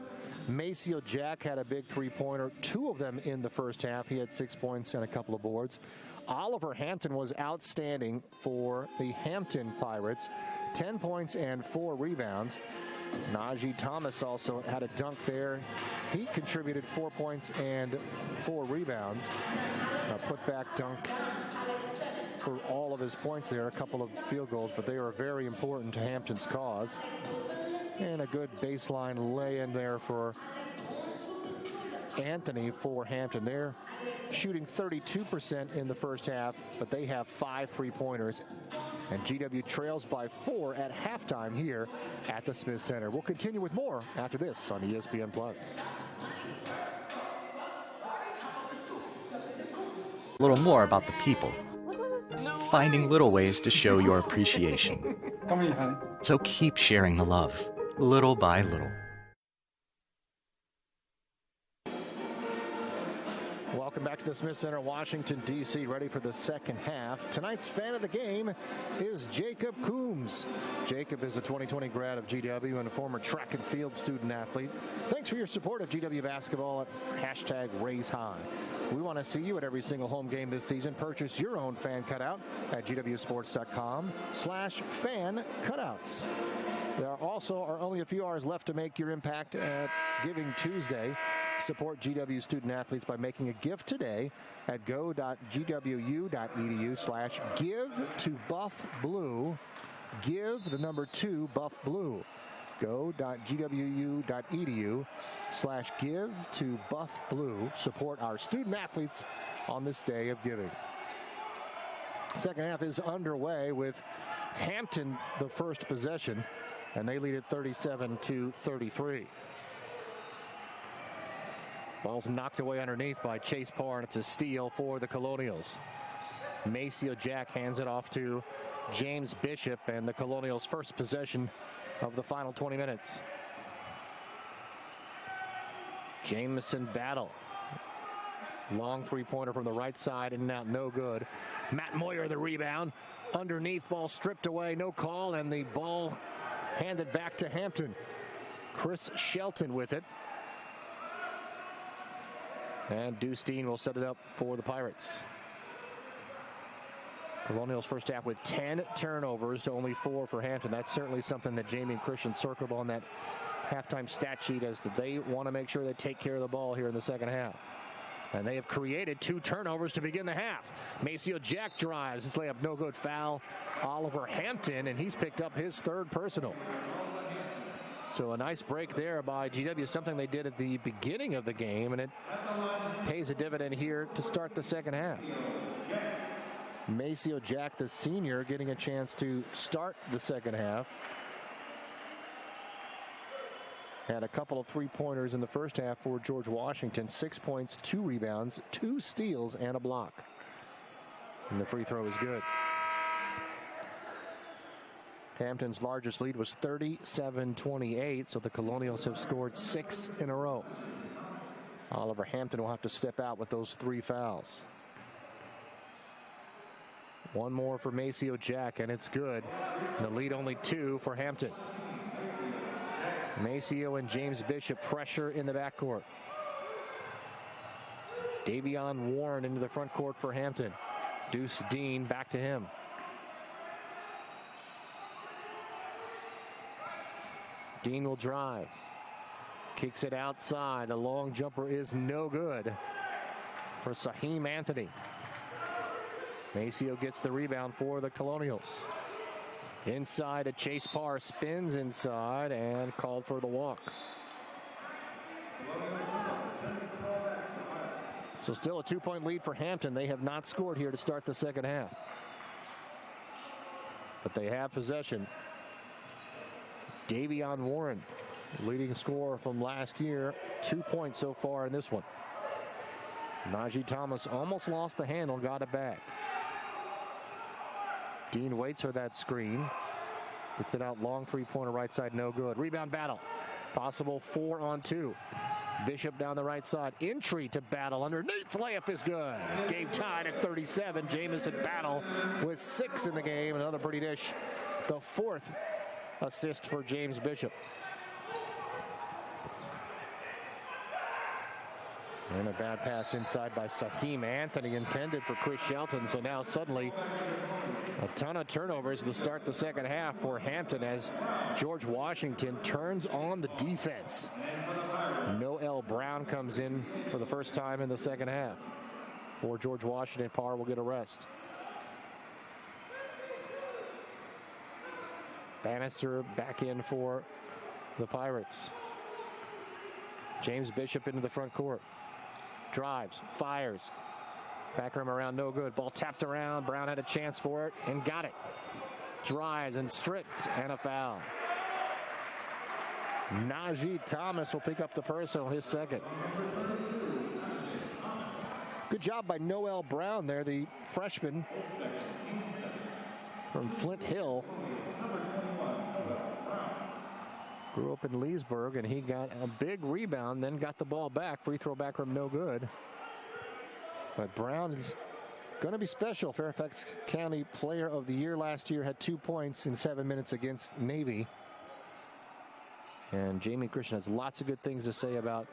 Maceo Jack had a big 3-pointer, 2 of them in the first half. He had 6 points and a couple of boards. Oliver Hampton was outstanding for the Hampton Pirates, 10 points and 4 rebounds. Najee Thomas also had a dunk there. He contributed 4 points and 4 rebounds. A putback dunk for all of his points there. A couple of field goals, but they are very important to Hampton's cause. And a good baseline lay-in there for Anthony for Hampton. They're shooting 32% in the first half, but they have 5 3-pointers. And GW trails by 4 at halftime here at the Smith Center. We'll continue with more after this on ESPN+. A little more about the people. Finding little ways to show your appreciation. Come here, honey. So keep sharing the love, little by little. Welcome back to the Smith Center, Washington, D.C., ready for the second half. Tonight's fan of the game is Jacob Coombs. Jacob is a 2020 grad of GW and a former track and field student athlete. Thanks for your support of GW basketball at #RaiseHigh. We want to see you at every single home game this season. Purchase your own fan cutout at gwsports.com/fan cutouts. There are only a few hours left to make your impact at Giving Tuesday. Support GW student athletes by making a gift today at go.gwu.edu/give-to-buff-blue. Give the number 2 buff blue. go.gwu.edu/give-to-buff-blue. Support our student athletes on this day of giving. Second half is underway with Hampton the first possession, and they lead it 37-33. Ball's knocked away underneath by Chase Parr, and it's a steal for the Colonials. Maceo Jack hands it off to James Bishop, and the Colonials' first possession of the final 20 minutes. Jamison Battle. Long three-pointer from the right side, in and out, no good. Matt Moyer the rebound. Underneath, ball stripped away, no call, and the ball handed back to Hampton. Chris Shelton with it. And Deuce Dean will set it up for the Pirates. Colonials first half with 10 turnovers to only 4 for Hampton. That's certainly something that Jamie and Christian circled on that halftime stat sheet, as that they want to make sure they take care of the ball here in the second half. And they have created 2 turnovers to begin the half. Maceo Jack drives. His layup no good. Foul Oliver Hampton, and he's picked up his 3rd personal. So a nice break there by GW, something they did at the beginning of the game, and it pays a dividend here to start the second half. Maceo Jack, the senior, getting a chance to start the second half. Had a couple of three-pointers in the first half for George Washington. 6 points, 2 rebounds, 2 steals, and a block. And the free throw is good. Hampton's largest lead was 37-28, so the Colonials have scored 6 in a row. Oliver Hampton will have to step out with those 3 fouls. One more for Maceo Jack, and it's good. And the lead only 2 for Hampton. Maceo and James Bishop pressure in the backcourt. Davion Warren into the front court for Hampton. Deuce Dean back to him. Dean will drive. Kicks it outside. The long jumper is no good for Saheem Anthony. Maceo gets the rebound for the Colonials. Inside, a Chase Parr spins inside and called for the walk. So still a 2-point lead for Hampton. They have not scored here to start the second half, but they have possession. Davion Warren, leading scorer from last year, 2 points so far in this one. Najee Thomas almost lost the handle, got it back. Dean waits for that screen. Gets it out long, three-pointer right side, no good. Rebound Battle. Possible 4-on-2. Bishop down the right side. Entry to Battle. Underneath, layup is good. Game tied at 37. Jamison Battle with 6 in the game. Another pretty dish. The 4th assist for James Bishop. And a bad pass inside by Saheem Anthony, intended for Chris Shelton. So now suddenly a ton of turnovers to start the second half for Hampton as George Washington turns on the defense. Noel Brown comes in for the first time in the second half. For George Washington, Parr will get a rest. Bannister back in for the Pirates. James Bishop into the front court. Drives, fires. Back rim around, no good. Ball tapped around. Brown had a chance for it and got it. Drives and stripped, and a foul. Najee Thomas will pick up the personal, his 2nd. Good job by Noel Brown there, the freshman from Flint Hill. Grew up in Leesburg, and he got a big rebound, then got the ball back. Free throw back from no good. But Brown is going to be special. Fairfax County Player of the Year last year, had 2 points in 7 minutes against Navy. And Jamie Christian has lots of good things to say about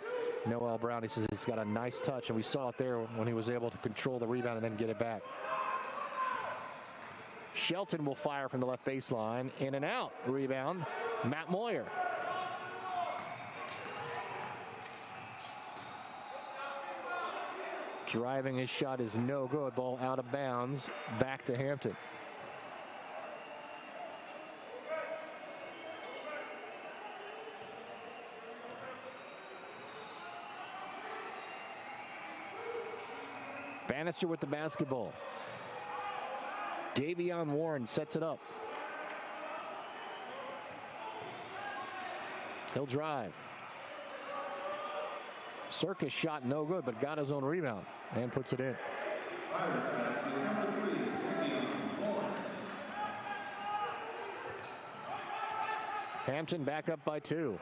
Noel Brown. He says he's got a nice touch, and we saw it there when he was able to control the rebound and then get it back. Shelton will fire from the left baseline. In and out. Rebound. Matt Moyer. Driving his shot is no good. Ball out of bounds. Back to Hampton. Bannister with the basketball. Davion Warren sets it up. He'll drive. Circus shot no good, but got his own rebound and puts it in. Hampton back up by 2.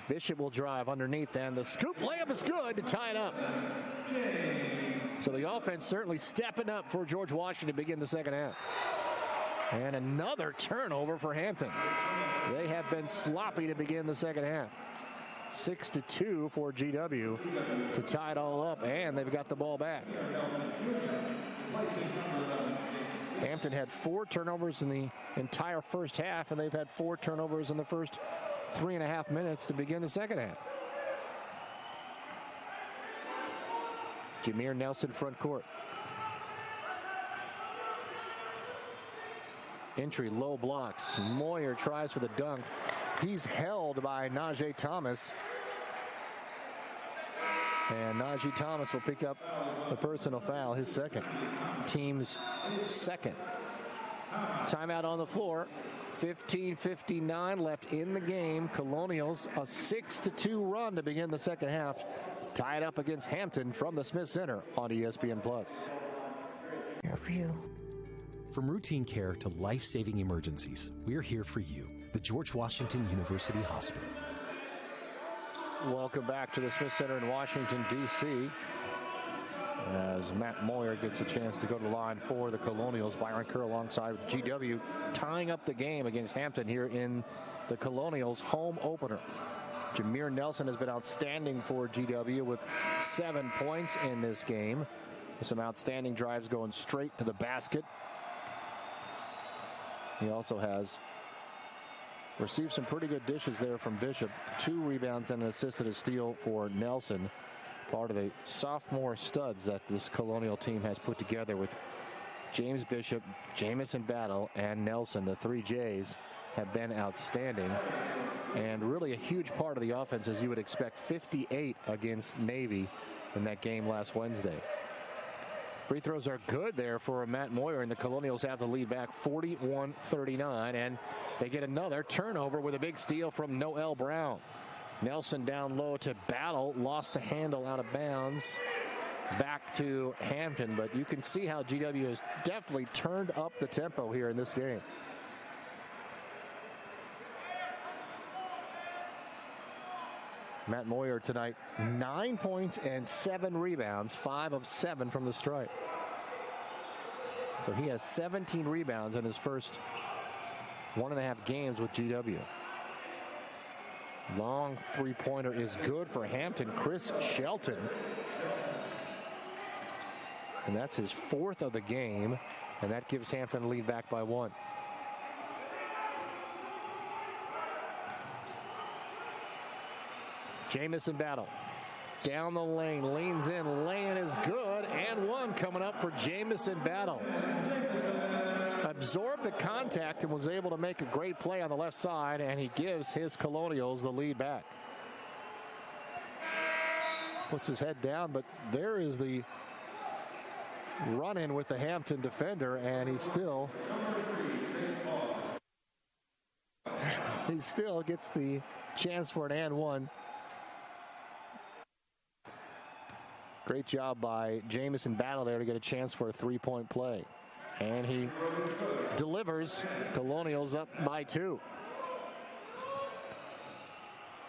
Bishop will drive underneath, and the scoop layup is good to tie it up. So the offense certainly stepping up for George Washington to begin the second half. And another turnover for Hampton. They have been sloppy to begin the second half. 6-2 for GW to tie it all up, and they've got the ball back. Hampton had 4 turnovers in the entire first half, and they've had 4 turnovers in the first 3.5 minutes to begin the second half. Jameer Nelson front court. Entry, low blocks. Moyer tries for the dunk. He's held by Najee Thomas. And Najee Thomas will pick up the personal foul, his second. Team's second. Timeout on the floor. 15:59 left in the game. Colonials a 6-2 run to begin the second half. Tied up against Hampton from the Smith Center on ESPN+. Here for you. From routine care to life-saving emergencies, we're here for you. The George Washington University Hospital. Welcome back to the Smith Center in Washington, D.C. As Matt Moyer gets a chance to go to the line for the Colonials. Byron Kerr alongside GW tying up the game against Hampton here in the Colonials home opener. Jameer Nelson has been outstanding for GW with 7 points in this game. Some outstanding drives going straight to the basket. He also has received some pretty good dishes there from Bishop. 2 rebounds and an assist and a steal for Nelson. Part of the sophomore studs that this Colonial team has put together with James Bishop, Jamison Battle, and Nelson. The 3 J's have been outstanding and really a huge part of the offense, as you would expect. 58 against Navy in that game last Wednesday. Free throws are good there for Matt Moyer, and the Colonials have the lead back 41-39, and they get another turnover with a big steal from Noel Brown. Nelson down low to Battle, lost the handle out of bounds. Back to Hampton, but you can see how GW has definitely turned up the tempo here in this game. Matt Moyer tonight, 9 points and 7 rebounds, 5 of 7 from the stripe. So he has 17 rebounds in his first 1.5 games with GW. Long three-pointer is good for Hampton. Chris Shelton. And that's his 4th of the game, and that gives Hampton a lead back by 1. Jamison Battle down the lane, leans in, laying is good, and 1 coming up for Jamison Battle. Absorbed the contact and was able to make a great play on the left side, and he gives his Colonials the lead back. Puts his head down, but there is the run-in with the Hampton defender, and he still gets the chance for an and 1. Great job by Jamison Battle there to get a chance for a 3-point play. And he delivers. Colonials up by 2.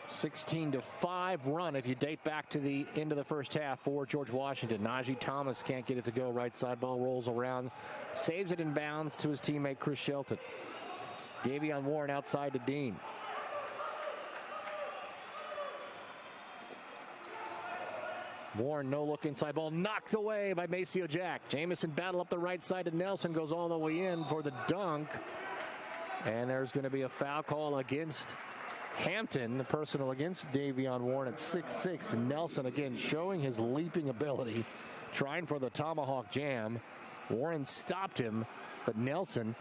16-5 run if you date back to the end of the first half for George Washington. Najee Thomas can't get it to go. Right side ball rolls around. Saves it in bounds to his teammate Chris Shelton. Davion Warren outside to Dean. Warren, no look inside ball, knocked away by Maceo Jack. Jamison Battle up the right side to Nelson, goes all the way in for the dunk. And there's going to be a foul call against Hampton, the personal against Davion Warren at 6'6". Nelson again showing his leaping ability, trying for the tomahawk jam. Warren stopped him, but Nelson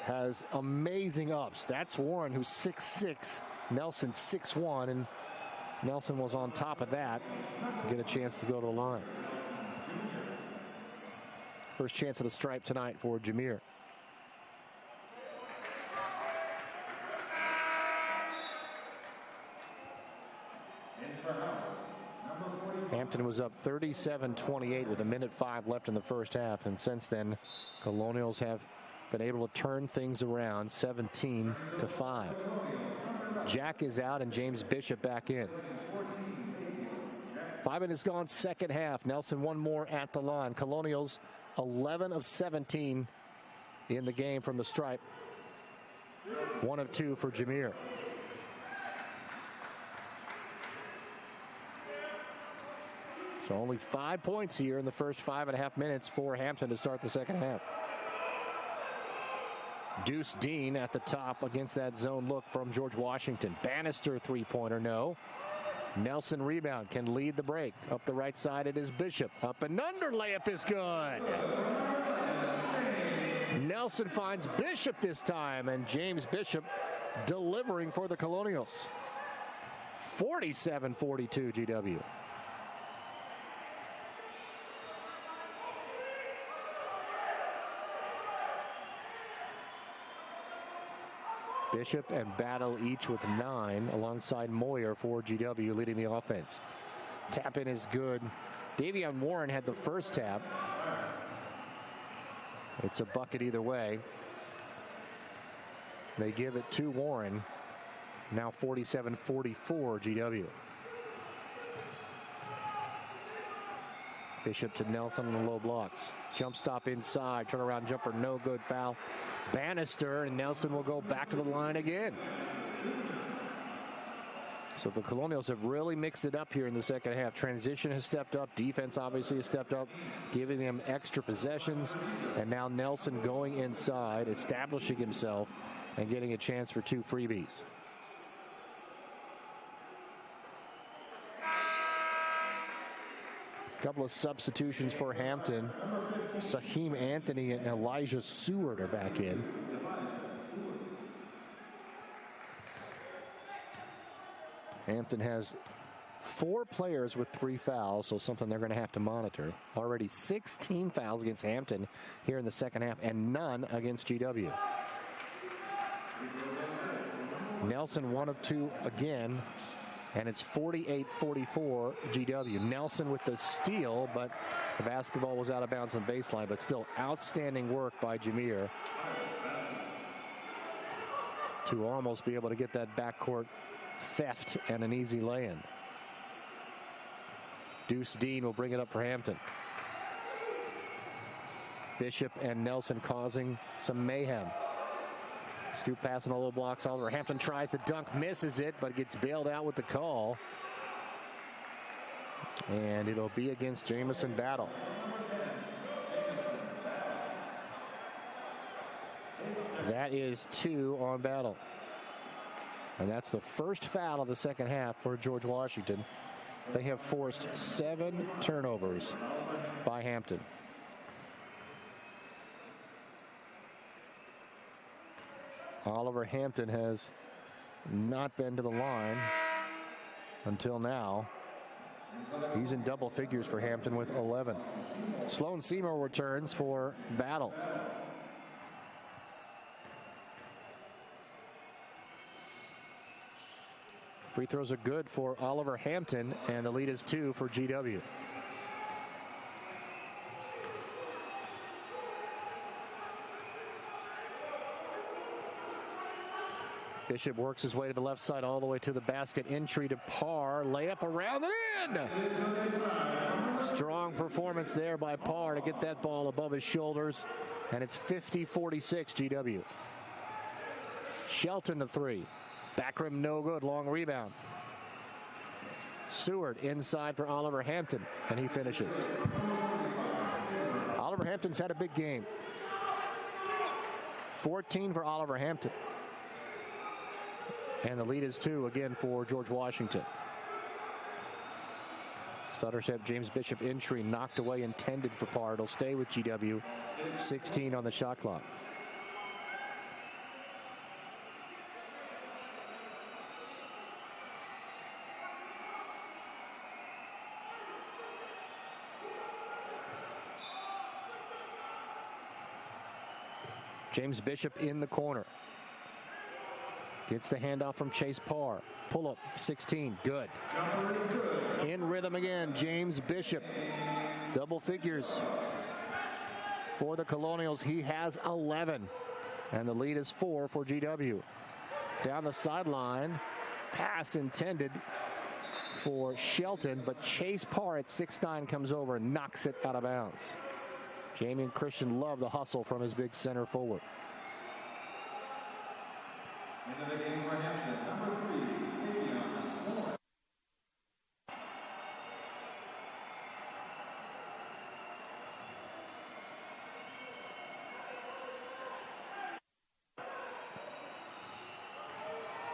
has amazing ups. That's Warren, who's 6'6", Nelson 6'1", and Nelson was on top of that. Get a chance to go to the line. First chance of the stripe tonight for Jameer. Hampton was up 37-28 with 1:05 left in the first half, and since then Colonials have been able to turn things around 17-5. Jack is out and James Bishop back in. 5 minutes gone, second half. Nelson one more at the line. Colonials 11 of 17 in the game from the stripe. 1 of 2 for Jameer. So only 5 points here in the first 5.5 minutes for Hampton to start the second half. Deuce Dean at the top against that zone look from George Washington. Bannister three-pointer, no. Nelson rebound, can lead the break. Up the right side it is Bishop. Up and under, layup is good. Nelson finds Bishop this time, and James Bishop delivering for the Colonials. 47-42 GW. Bishop and Battle each with 9 alongside Moyer for GW leading the offense. Tap in is good. Davion Warren had the first tap. It's a bucket either way. They give it to Warren. Now 47-44 GW. Bishop to Nelson on the low blocks. Jump stop inside. Turnaround jumper, no good. Foul. Bannister, and Nelson will go back to the line again. So the Colonials have really mixed it up here in the second half. Transition has stepped up. Defense obviously has stepped up, giving them extra possessions. And now Nelson going inside, establishing himself, and getting a chance for 2 freebies. Couple of substitutions for Hampton. Saheem Anthony and Elijah Seward are back in. Hampton has 4 players with 3 fouls, so something they're going to have to monitor. Already 16 fouls against Hampton here in the second half, and none against GW. Nelson 1 of 2 again. And it's 48-44 GW. Nelson with the steal, but the basketball was out of bounds on baseline, but still outstanding work by Jameer to almost be able to get that backcourt theft and an easy lay-in. Deuce Dean will bring it up for Hampton. Bishop and Nelson causing some mayhem. Scoop pass on the low blocks. Oliver Hampton tries to dunk, misses it, but gets bailed out with the call. And it'll be against Jamison Battle. That is 2 on Battle. And that's the first foul of the second half for George Washington. They have forced 7 turnovers by Hampton. Oliver Hampton has not been to the line until now. He's in double figures for Hampton with 11. Sloan Seymour returns for Battle. Free throws are good for Oliver Hampton, and the lead is 2 for GW. Bishop works his way to the left side all the way to the basket. Entry to Parr. Layup around and in. Strong performance there by Parr to get that ball above his shoulders. And it's 50-46 GW. Shelton the 3. Back rim no good. Long rebound. Seward inside for Oliver Hampton. And he finishes. Oliver Hampton's had a big game. 14 for Oliver Hampton. And the lead is 2 again for George Washington. Sutter said James Bishop entry knocked away, intended for Parr. It'll stay with GW. 16 on the shot clock. James Bishop in the corner. Gets the handoff from Chase Parr. Pull up, 16, good. In rhythm again, James Bishop. Double figures for the Colonials. He has 11, and the lead is 4 for GW. Down the sideline, pass intended for Shelton, but Chase Parr at 6'9" comes over and knocks it out of bounds. Jamie and Christian love the hustle from his big center forward.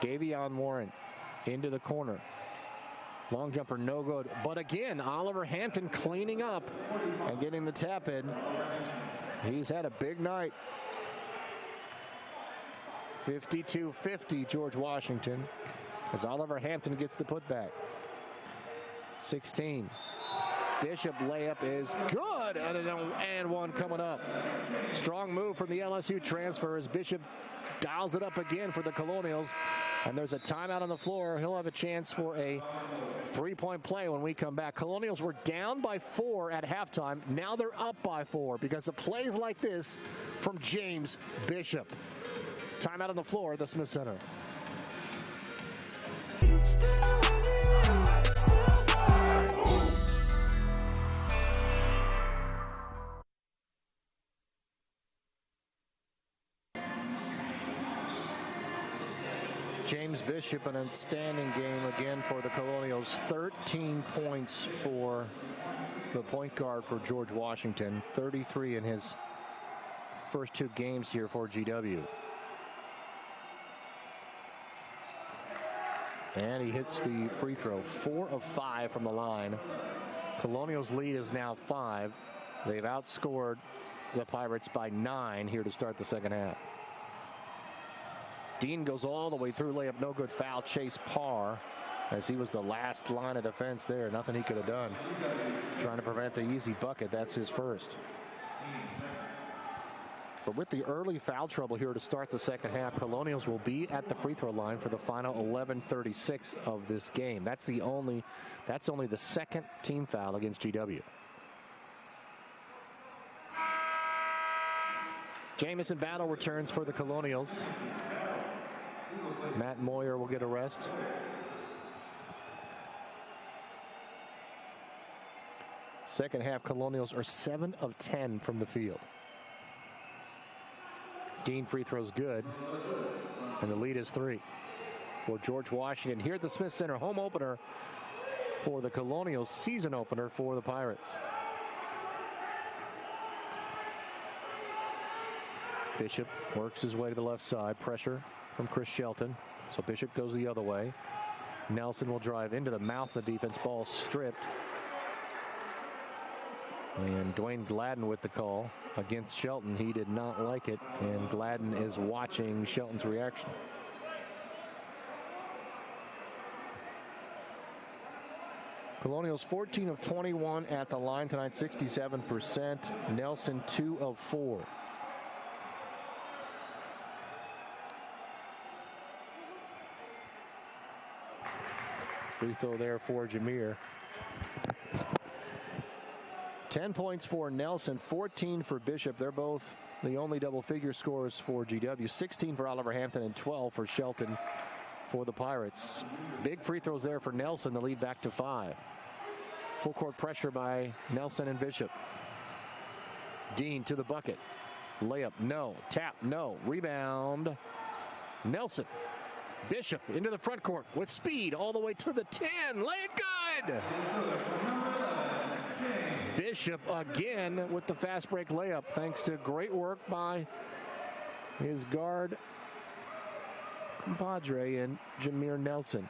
Davion Warren into the corner. Long jumper, no good. But again, Oliver Hampton cleaning up and getting the tap in. He's had a big night. 52-50, George Washington, as Oliver Hampton gets the putback. 16. Bishop layup is good, and one coming up. Strong move from the LSU transfer as Bishop dials it up again for the Colonials. And there's a timeout on the floor. He'll have a chance for a three-point play when we come back. Colonials were down by 4 at halftime. Now they're up by 4 because of plays like this from James Bishop. Timeout on the floor at the Smith Center. James Bishop, an outstanding game again for the Colonials. 13 points for the point guard for George Washington. 33 in his first 2 games here for GW. And he hits the free throw. 4 of 5 from the line. Colonials' lead is now 5. They've outscored the Pirates by 9 here to start the second half. Dean goes all the way through, layup, no good, foul. Chase Parr, as he was the last line of defense there. Nothing he could have done. Trying to prevent the easy bucket. That's his first. But with the early foul trouble here to start the second half, Colonials will be at the free throw line for the final 11:36 of this game. That's only the second team foul against GW. Jamison Battle returns for the Colonials. Matt Moyer will get a rest. Second half, Colonials are 7 of 10 from the field. Dean free throws good, and the lead is 3 for George Washington here at the Smith Center. Home opener for the Colonials, season opener for the Pirates. Bishop works his way to the left side. Pressure from Chris Shelton. So Bishop goes the other way. Nelson will drive into the mouth of the defense. Ball stripped. And Dwayne Gladden with the call against Shelton. He did not like it. And Gladden is watching Shelton's reaction. Colonials 14 of 21 at the line tonight, 67%. Nelson 2 of 4. Free throw there for Jameer. 10 points for Nelson, 14 for Bishop. They're both the only double-figure scorers for GW. 16 for Oliver Hampton and 12 for Shelton for the Pirates. Big free throws there for Nelson, the lead back to 5. Full court pressure by Nelson and Bishop. Dean to the bucket. Layup, no. Tap, no. Rebound. Nelson. Bishop into the front court with speed all the way to the 10. Lay it good. Bishop again with the fast break layup thanks to great work by his guard compadre and Jameer Nelson.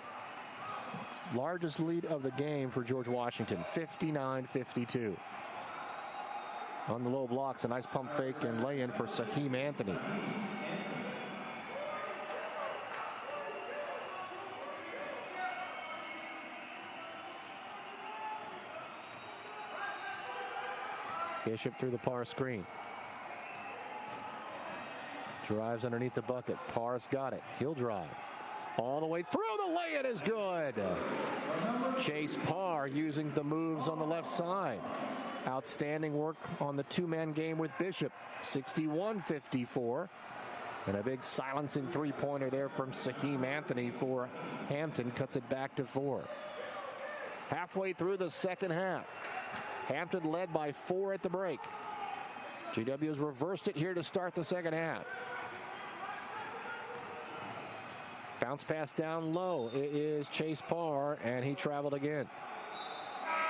Largest lead of the game for George Washington, 59-52. On the low blocks, a nice pump fake and lay-in for Saheem Anthony. Bishop through the Parr screen. Drives underneath the bucket. Parr's got it. He'll drive. All the way through. The lay-in is good. Chase Parr using the moves on the left side. Outstanding work on the two-man game with Bishop. 61-54. And a big silencing three-pointer there from Saheem Anthony for Hampton. Cuts it back to 4. Halfway through the second half. Hampton led by 4 at the break. GW has reversed it here to start the second half. Bounce pass down low. It is Chase Parr, and he traveled again.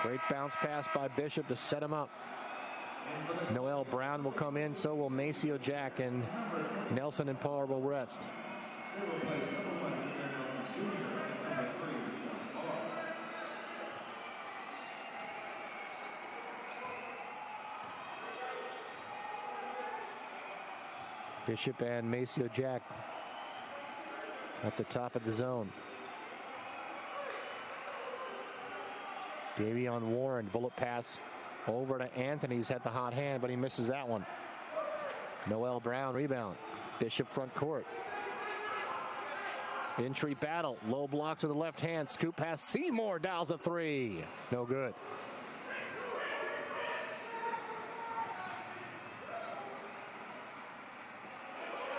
Great bounce pass by Bishop to set him up. Noel Brown will come in, so will Maceo Jack, and Nelson and Parr will rest. Bishop and Maceo Jack at the top of the zone. Davion Warren, bullet pass over to Anthony's at the hot hand, but he misses that one. Noel Brown rebound. Bishop front court. Entry battle. Low blocks with the left hand. Scoop pass. Seymour dials a 3. No good.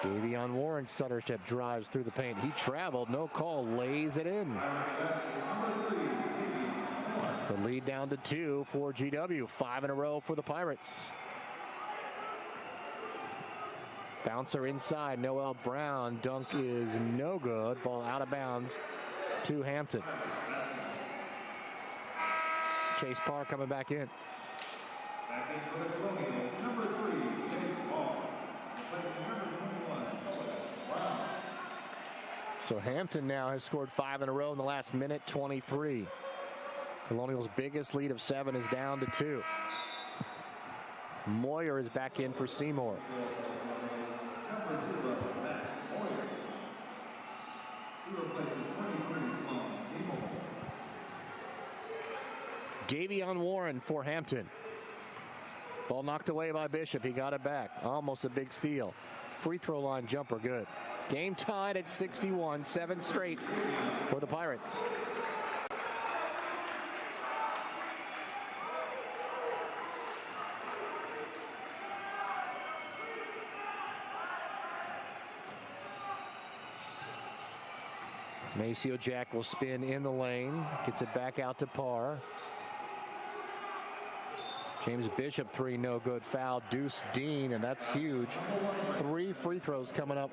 Davion Warren stutter step drives through the paint. He traveled, no call, lays it in. The lead down to 2 for GW. 5 in a row for the Pirates. Bouncer inside. Noel Brown. Dunk is no good. Ball out of bounds to Hampton. Chase Parr coming back in. So Hampton now has scored 5 in a row in the last minute 23. Colonials' biggest lead of 7 is down to 2. Moyer is back in for Seymour. Davion Warren for Hampton. Ball knocked away by Bishop. He got it back. Almost a big steal. Free throw line jumper good. Game tied at 61. 7 straight for the Pirates. Maceo Jack will spin in the lane. Gets it back out to Parr. James Bishop 3 no good. Foul. Deuce Dean, and that's huge. 3 free throws coming up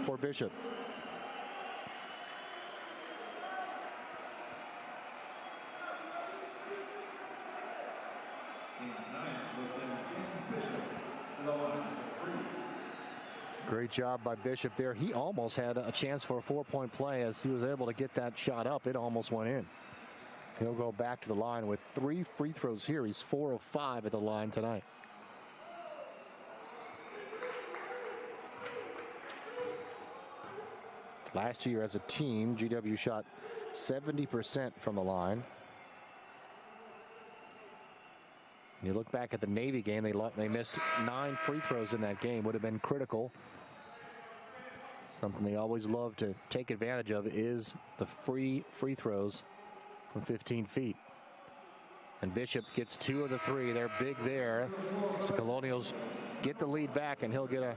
for Bishop. Great job by Bishop there. He almost had a chance for a 4-point play as he was able to get that shot up. It almost went in. He'll go back to the line with 3 free throws here. He's 4 of 5 at the line tonight. Last year as a team, GW shot 70% from the line. You look back at the Navy game, they missed 9 free throws in that game. Would have been critical. Something they always love to take advantage of is the free throws from 15 feet. And Bishop gets 2 of the 3. They're big there. So Colonials get the lead back, and he'll get a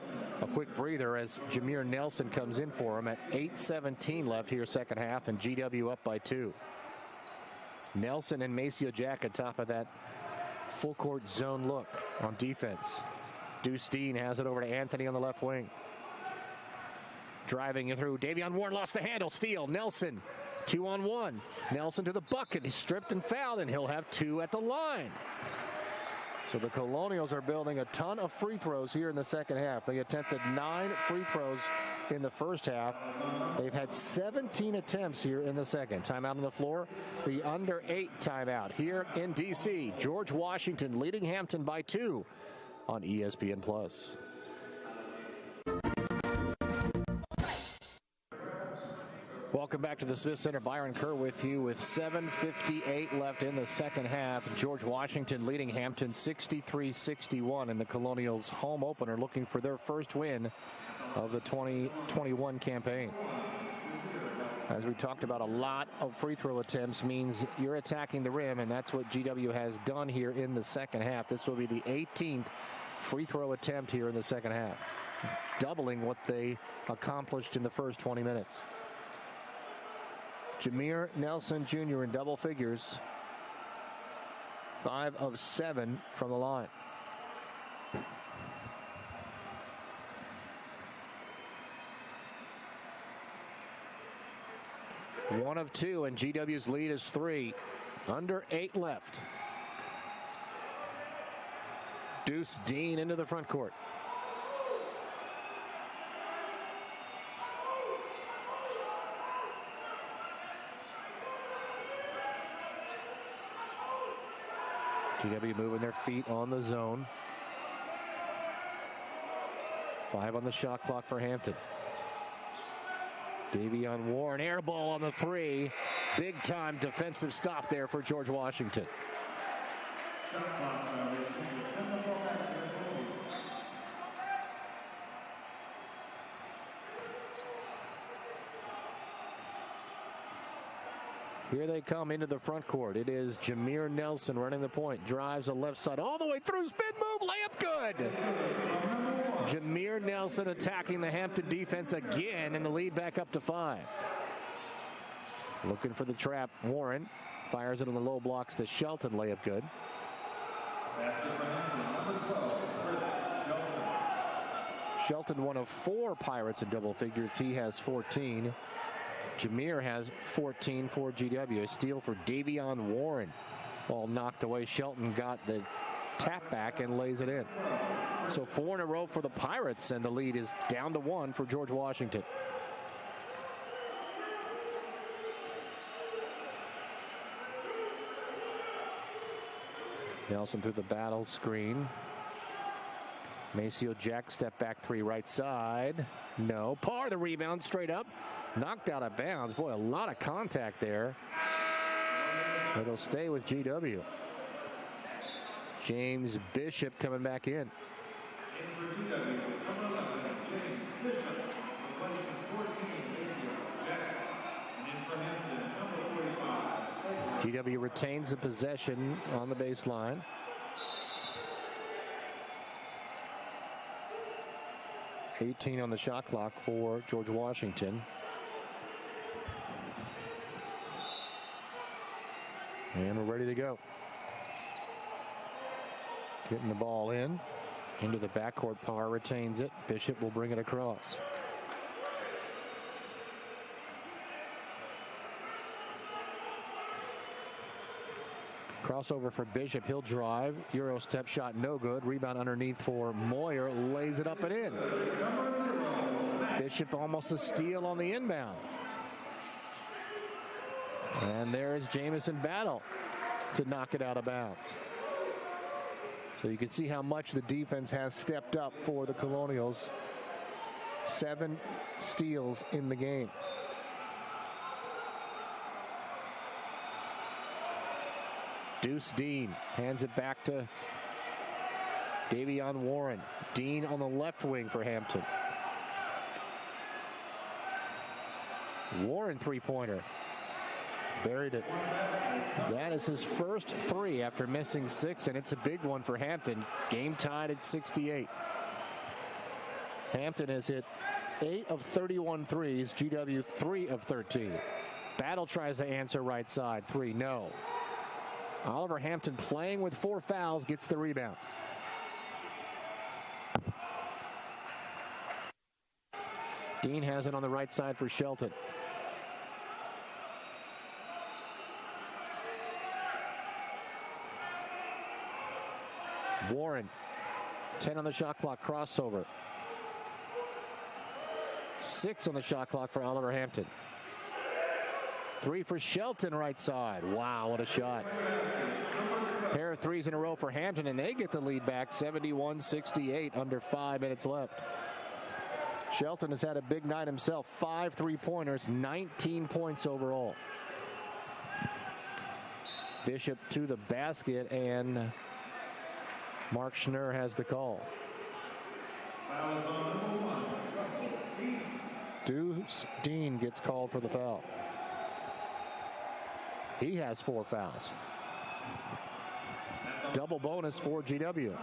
quick breather as Jameer Nelson comes in for him at 8:17 left here second half, and GW up by 2. Nelson and Maceo Jack at top of that full court zone look on defense. Deuce Dean has it over to Anthony on the left wing. Driving it through. Davion Warren lost the handle. Steal. Nelson. 2-on-1. Nelson to the bucket. He's stripped and fouled, and he'll have 2 at the line. So the Colonials are building a ton of free throws here in the second half. They attempted 9 free throws in the first half. They've had 17 attempts here in the second. Timeout on the floor. The under 8 timeout here in D.C. George Washington leading Hampton by 2 on ESPN+. Welcome back to the Smith Center. Byron Kerr with you with 7:58 left in the second half. George Washington leading Hampton 63-61 in the Colonials' home opener, looking for their first win of the 2021 campaign. As we talked about, a lot of free throw attempts means you're attacking the rim, and that's what GW has done here in the second half. This will be the 18th free throw attempt here in the second half, doubling what they accomplished in the first 20 minutes. Jameer Nelson Jr. in double figures, 5 of 7 from the line. One of 2, and GW's lead is 3. Under 8 left. Deuce Dean into the front court. GW moving their feet on the zone. 5 on the shot clock for Hampton. Davion Warren, air ball on the 3. Big time defensive stop there for George Washington. Here they come into the front court. It is Jameer Nelson running the point. Drives the left side all the way through. Spin move. Layup good. Jameer Nelson attacking the Hampton defense again, and the lead back up to 5. Looking for the trap. Warren fires it on the low blocks to Shelton. Layup good. Shelton, one of 4 Pirates in double figures. He has 14. Jameer has 14 for GW. A steal for Davion Warren. Ball knocked away. Shelton got the tap back and lays it in. So 4 in a row for the Pirates, and the lead is down to 1 for George Washington. Nelson through the battle screen. Maceo Jack step back 3 right side. No. Parr the rebound straight up. Knocked out of bounds. Boy, a lot of contact there. It'll stay with GW. James Bishop coming back in. GW retains the possession on the baseline. .18 on the shot clock for George Washington. And we're ready to go. Getting the ball in. Into the backcourt. Parr retains it. Bishop will bring it across. Crossover for Bishop. He'll drive. Euro step shot no good. Rebound underneath for Moyer. Lays it up and in. Bishop almost a steal on the inbound. And there is Jamison Battle to knock it out of bounds. So you can see how much the defense has stepped up for the Colonials. 7 steals in the game. Deuce Dean hands it back to Davion Warren. Dean on the left wing for Hampton. Warren 3-pointer. Buried it. That is his first 3 after missing 6, and it's a big one for Hampton. Game tied at 68. Hampton has hit 8 of 31 threes. GW 3 of 13. Battle tries to answer right side. 3, no. Oliver Hampton playing with 4 fouls gets the rebound. Dean has it on the right side for Shelton. Warren, 10 on the shot clock, crossover. 6 on the shot clock for Oliver Hampton. 3 for Shelton right side. Wow, what a shot. Pair of 3s in a row for Hampton, and they get the lead back 71-68 under 5 minutes left. Shelton has had a big night himself. 5 3-pointers, 19 points overall. Bishop to the basket, and Mark Schnurr has the call. Deuce Dean gets called for the foul. He has 4 fouls. Double bonus for GW.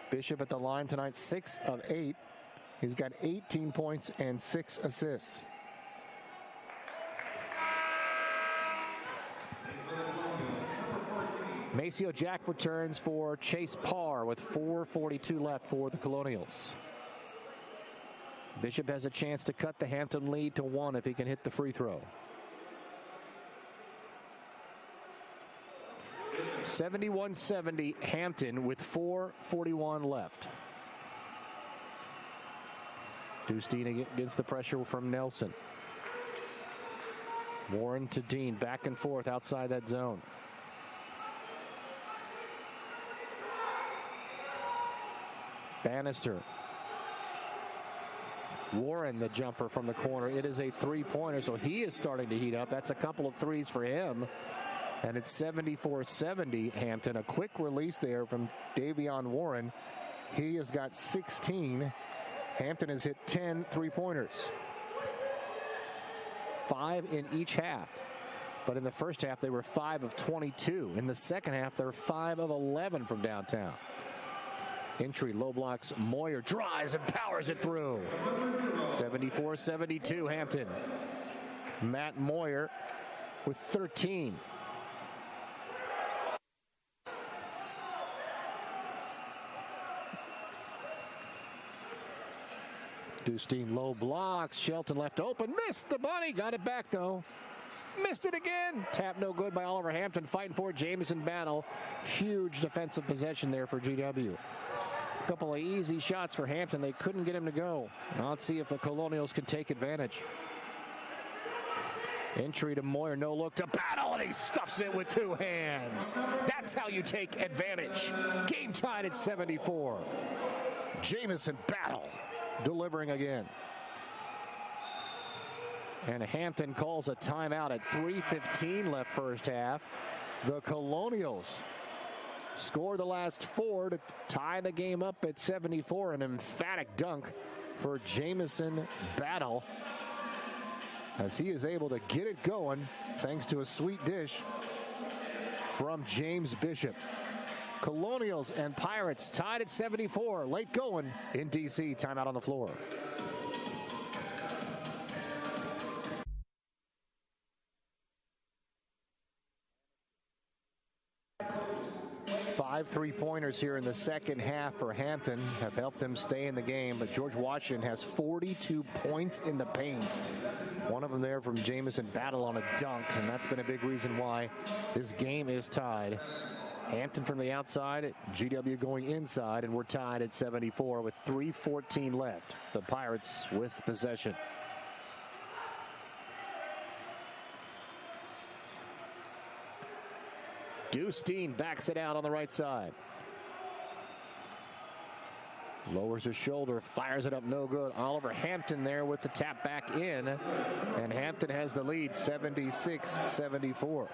Bishop at the line tonight, 6 of 8. He's got 18 points and 6 assists. Maceo Jack returns for Chase Parr with 4:42 left for the Colonials. Bishop has a chance to cut the Hampton lead to 1 if he can hit the free throw. 71-70 Hampton with 4:41 left. Dustin against the pressure from Nelson. Warren to Dean, back and forth outside that zone. Bannister. Warren, the jumper from the corner. It is a 3-pointer, so he is starting to heat up. That's a couple of threes for him. And it's 74-70 Hampton. A quick release there from Davion Warren. He has got 16. Hampton has hit 10 3-pointers. 5 in each half. But in the first half, they were 5 of 22. In the second half, they're 5 of 11 from downtown. Entry, low blocks, Moyer drives and powers it through. 74-72 Hampton. Matt Moyer with 13. Dustin low blocks. Shelton left open. Missed the bunny. Got it back though. Missed it again. Tap no good by Oliver Hampton. Fighting for it. Jamison Battle. Huge defensive possession there for GW. A couple of easy shots for Hampton. They couldn't get him to go. Now let's see if the Colonials can take advantage. Entry to Moyer. No look to Battle. And he stuffs it with 2 hands. That's how you take advantage. Game tied at 74. Jamison Battle delivering again. And Hampton calls a timeout at 3:15 left first half. The Colonials score the last 4 to tie the game up at 74. An emphatic dunk for Jamison Battle as he is able to get it going thanks to a sweet dish from James Bishop. Colonials and Pirates tied at 74. Late going in D.C. Timeout on the floor. 5 3-pointers here in the second half for Hampton have helped them stay in the game, but George Washington has 42 points in the paint. One of them there from Jamison Battle on a dunk, and that's been a big reason why this game is tied. Hampton from the outside, GW going inside, and we're tied at 74 with 3:14 left. The Pirates with possession. Dustin backs it out on the right side. Lowers his shoulder, fires it up, no good. Oliver Hampton there with the tap back in, and Hampton has the lead, 76-74.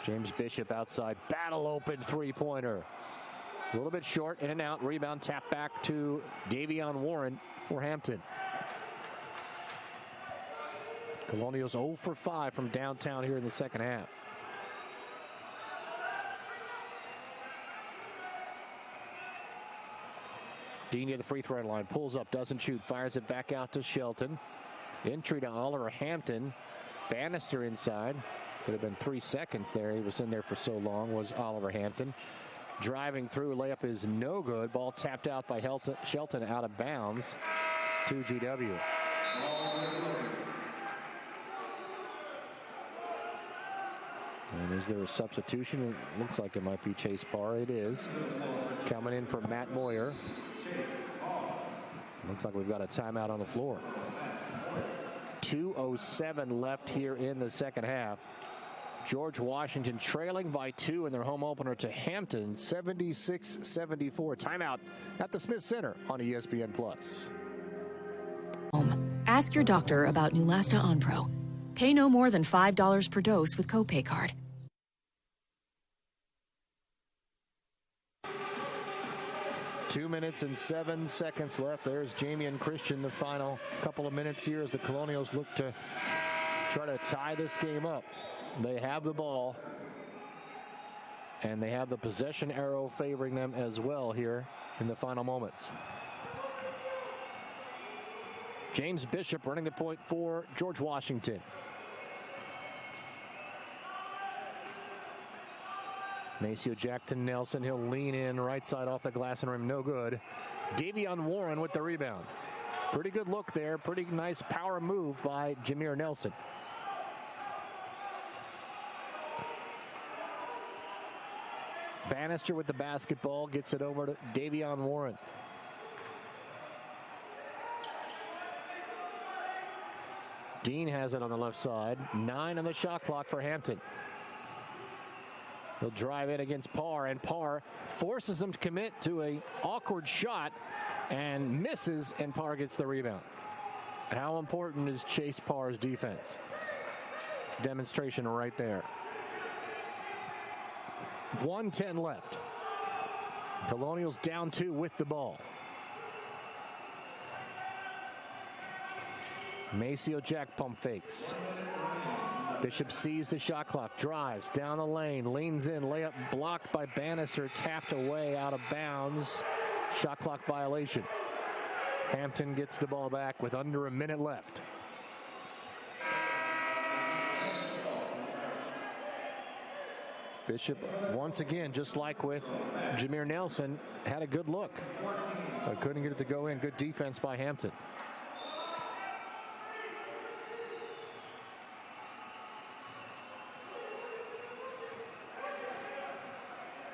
James Bishop outside, Battle open 3-pointer. A little bit short, in and out, rebound, tap back to Davion Warren for Hampton. Colonials 0 for 5 from downtown here in the second half. Dean near the free throw line, pulls up, doesn't shoot, fires it back out to Shelton. Entry to Oliver Hampton. Bannister inside. Could have been 3 seconds there. He was in there for so long, was Oliver Hampton. Driving through, layup is no good. Ball tapped out by Shelton out of bounds to GW. And is there a substitution? It looks like it might be Chase Parr. It is. Coming in for Matt Moyer. Looks like we've got a timeout on the floor. 2:07 left here in the second half. George Washington trailing by 2 in their home opener to Hampton, 76-74. Timeout at the Smith Center on ESPN+. Ask your doctor about Neulasta Onpro. Pay no more than $5 per dose with copay card. 2 minutes and 7 seconds left. There's Jamie and Christian, the final couple of minutes here as the Colonials look to try to tie this game up. They have the ball, and they have the possession arrow favoring them as well here in the final moments. James Bishop running the point for George Washington. Maceo Jackson Nelson, he'll lean in right side off the glass and rim, no good. Davion Warren with the rebound. Pretty good look there, pretty nice power move by Jameer Nelson. Bannister with the basketball, gets it over to Davion Warren. Dean has it on the left side. 9 on the shot clock for Hampton. He'll drive in against Parr, and Parr forces him to commit to an awkward shot and misses, and Parr gets the rebound. How important is Chase Parr's defense? Demonstration right there. 1:10 left. Colonials down 2 with the ball. Maceo Jack pump fakes. Bishop sees the shot clock, drives down the lane, leans in, layup blocked by Bannister, tapped away out of bounds. Shot clock violation. Hampton gets the ball back with under a minute left. Bishop, once again, just like with Jameer Nelson, had a good look, but couldn't get it to go in. Good defense by Hampton.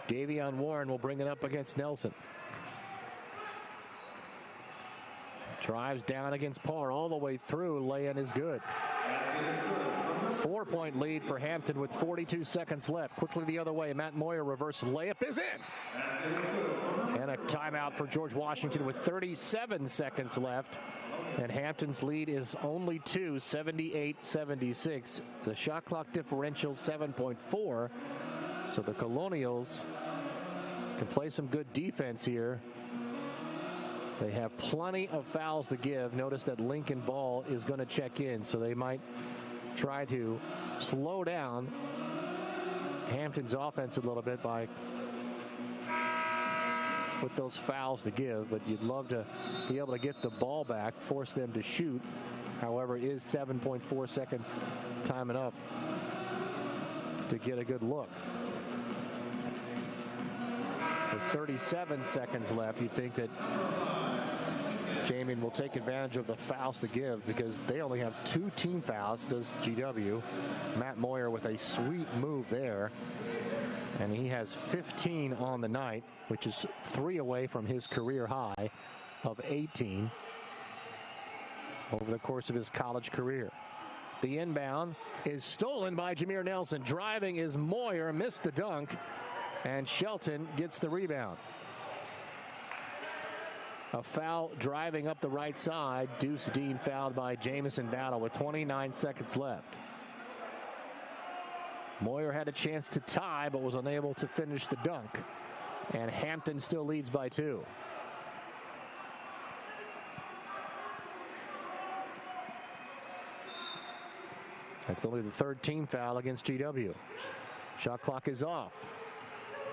Davion Warren will bring it up against Nelson. Drives down against Parr all the way through. Lay-in is good. 4-point lead for Hampton with 42 seconds left. Quickly the other way. Matt Moyer reverse layup is in. And a timeout for George Washington with 37 seconds left. And Hampton's lead is only 2, 78-76. The shot clock differential 7.4. So the Colonials can play some good defense here. They have plenty of fouls to give. Notice that Lincoln Ball is going to check in, so they might try to slow down Hampton's offense a little bit by with those fouls to give, but you'd love to be able to get the ball back, force them to shoot. However, is 7.4 seconds time enough to get a good look? With 37 seconds left, you'd think that Jamie will take advantage of the fouls to give, because they only have 2 team fouls, does GW. Matt Moyer with a sweet move there. And he has 15 on the night, which is 3 away from his career high of 18 over the course of his college career. The inbound is stolen by Jameer Nelson. Driving is Moyer, missed the dunk, and Shelton gets the rebound. A foul driving up the right side. Deuce Dean fouled by Jamison Battle with 29 seconds left. Moyer had a chance to tie, but was unable to finish the dunk. And Hampton still leads by 2. That's only the 3rd team foul against GW. Shot clock is off.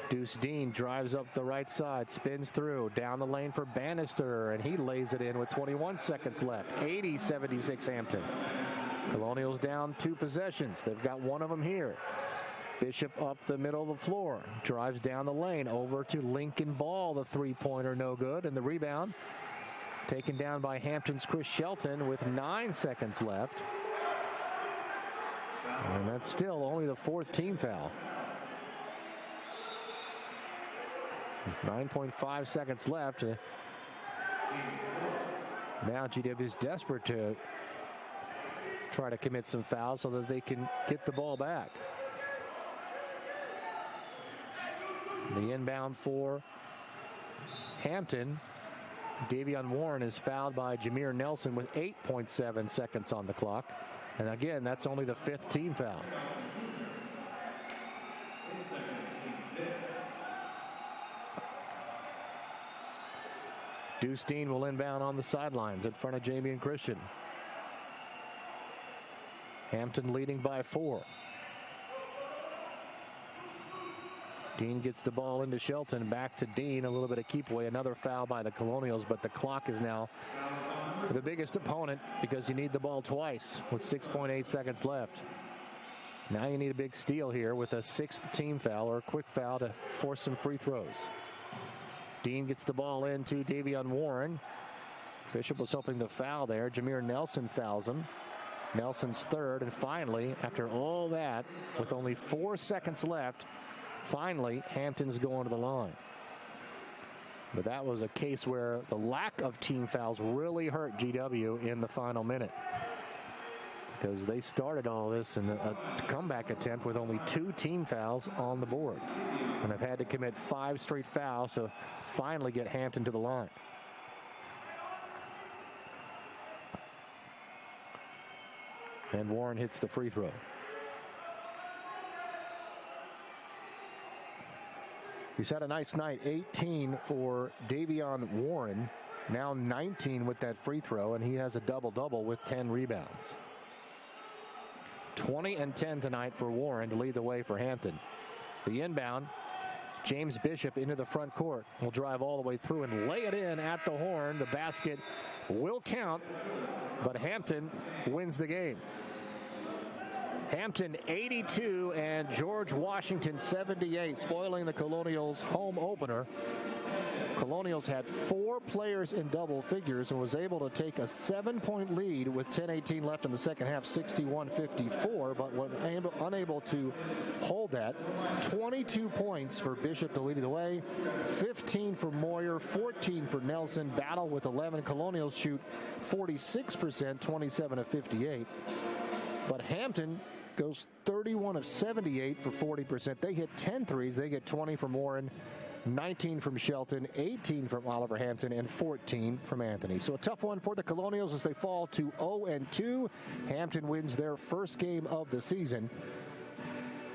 Deuce Dean drives up the right side, spins through, down the lane for Bannister, and he lays it in with 21 seconds left. 80-76 Hampton. Colonials down 2 possessions. They've got one of them here. Bishop up the middle of the floor, drives down the lane, over to Lincoln Ball. The 3-pointer no good, and the rebound taken down by Hampton's Chris Shelton with 9 seconds left. And that's still only the 4th team foul. 9.5 seconds left. Now GW is desperate to try to commit some fouls so that they can get the ball back. The inbound for Hampton. Davion Warren is fouled by Jameer Nelson with 8.7 seconds on the clock. And again, that's only the 5th team foul. Deuce Dean will inbound on the sidelines in front of Jamie and Christian. Hampton leading by 4. Dean gets the ball into Shelton. Back to Dean. A little bit of keep away. Another foul by the Colonials, but the clock is now the biggest opponent because you need the ball twice with 6.8 seconds left. Now you need a big steal here with a 6th team foul or a quick foul to force some free throws. Dean gets the ball into Davion Warren. Bishop was hoping to foul there. Jameer Nelson fouls him. Nelson's third, and finally, after all that, with only 4 seconds left, finally, Hampton's going to the line. But that was a case where the lack of team fouls really hurt GW in the final minute, because they started all this in a comeback attempt with only 2 team fouls on the board, and have had to commit 5 straight fouls to finally get Hampton to the line. And Warren hits the free throw. He's had a nice night. 18 for Davion Warren. Now 19 with that free throw, and he has a double-double with 10 rebounds. 20 and 10 tonight for Warren to lead the way for Hampton. The inbound, James Bishop into the front court. Will drive all the way through and lay it in at the horn. The basket will count, but Hampton wins the game. Hampton 82 and George Washington 78, spoiling the Colonials' home opener. Colonials had 4 players in double figures and was able to take a 7-point lead with 10:18 left in the second half, 61-54, but was unable to hold that. 22 points for Bishop to lead the way, 15 for Moyer, 14 for Nelson. Battle with 11. Colonials shoot 46%, 27 of 58. But Hampton goes 31 of 78 for 40%. They hit 10 threes. They get 20 from Warren, 19 from Shelton, 18 from Oliver Hampton, and 14 from Anthony. So a tough one for the Colonials as they fall to 0-2. Hampton wins their first game of the season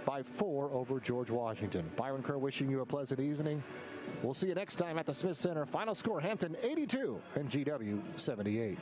by 4 over George Washington. Byron Kerr wishing you a pleasant evening. We'll see you next time at the Smith Center. Final score, Hampton 82 and GW 78.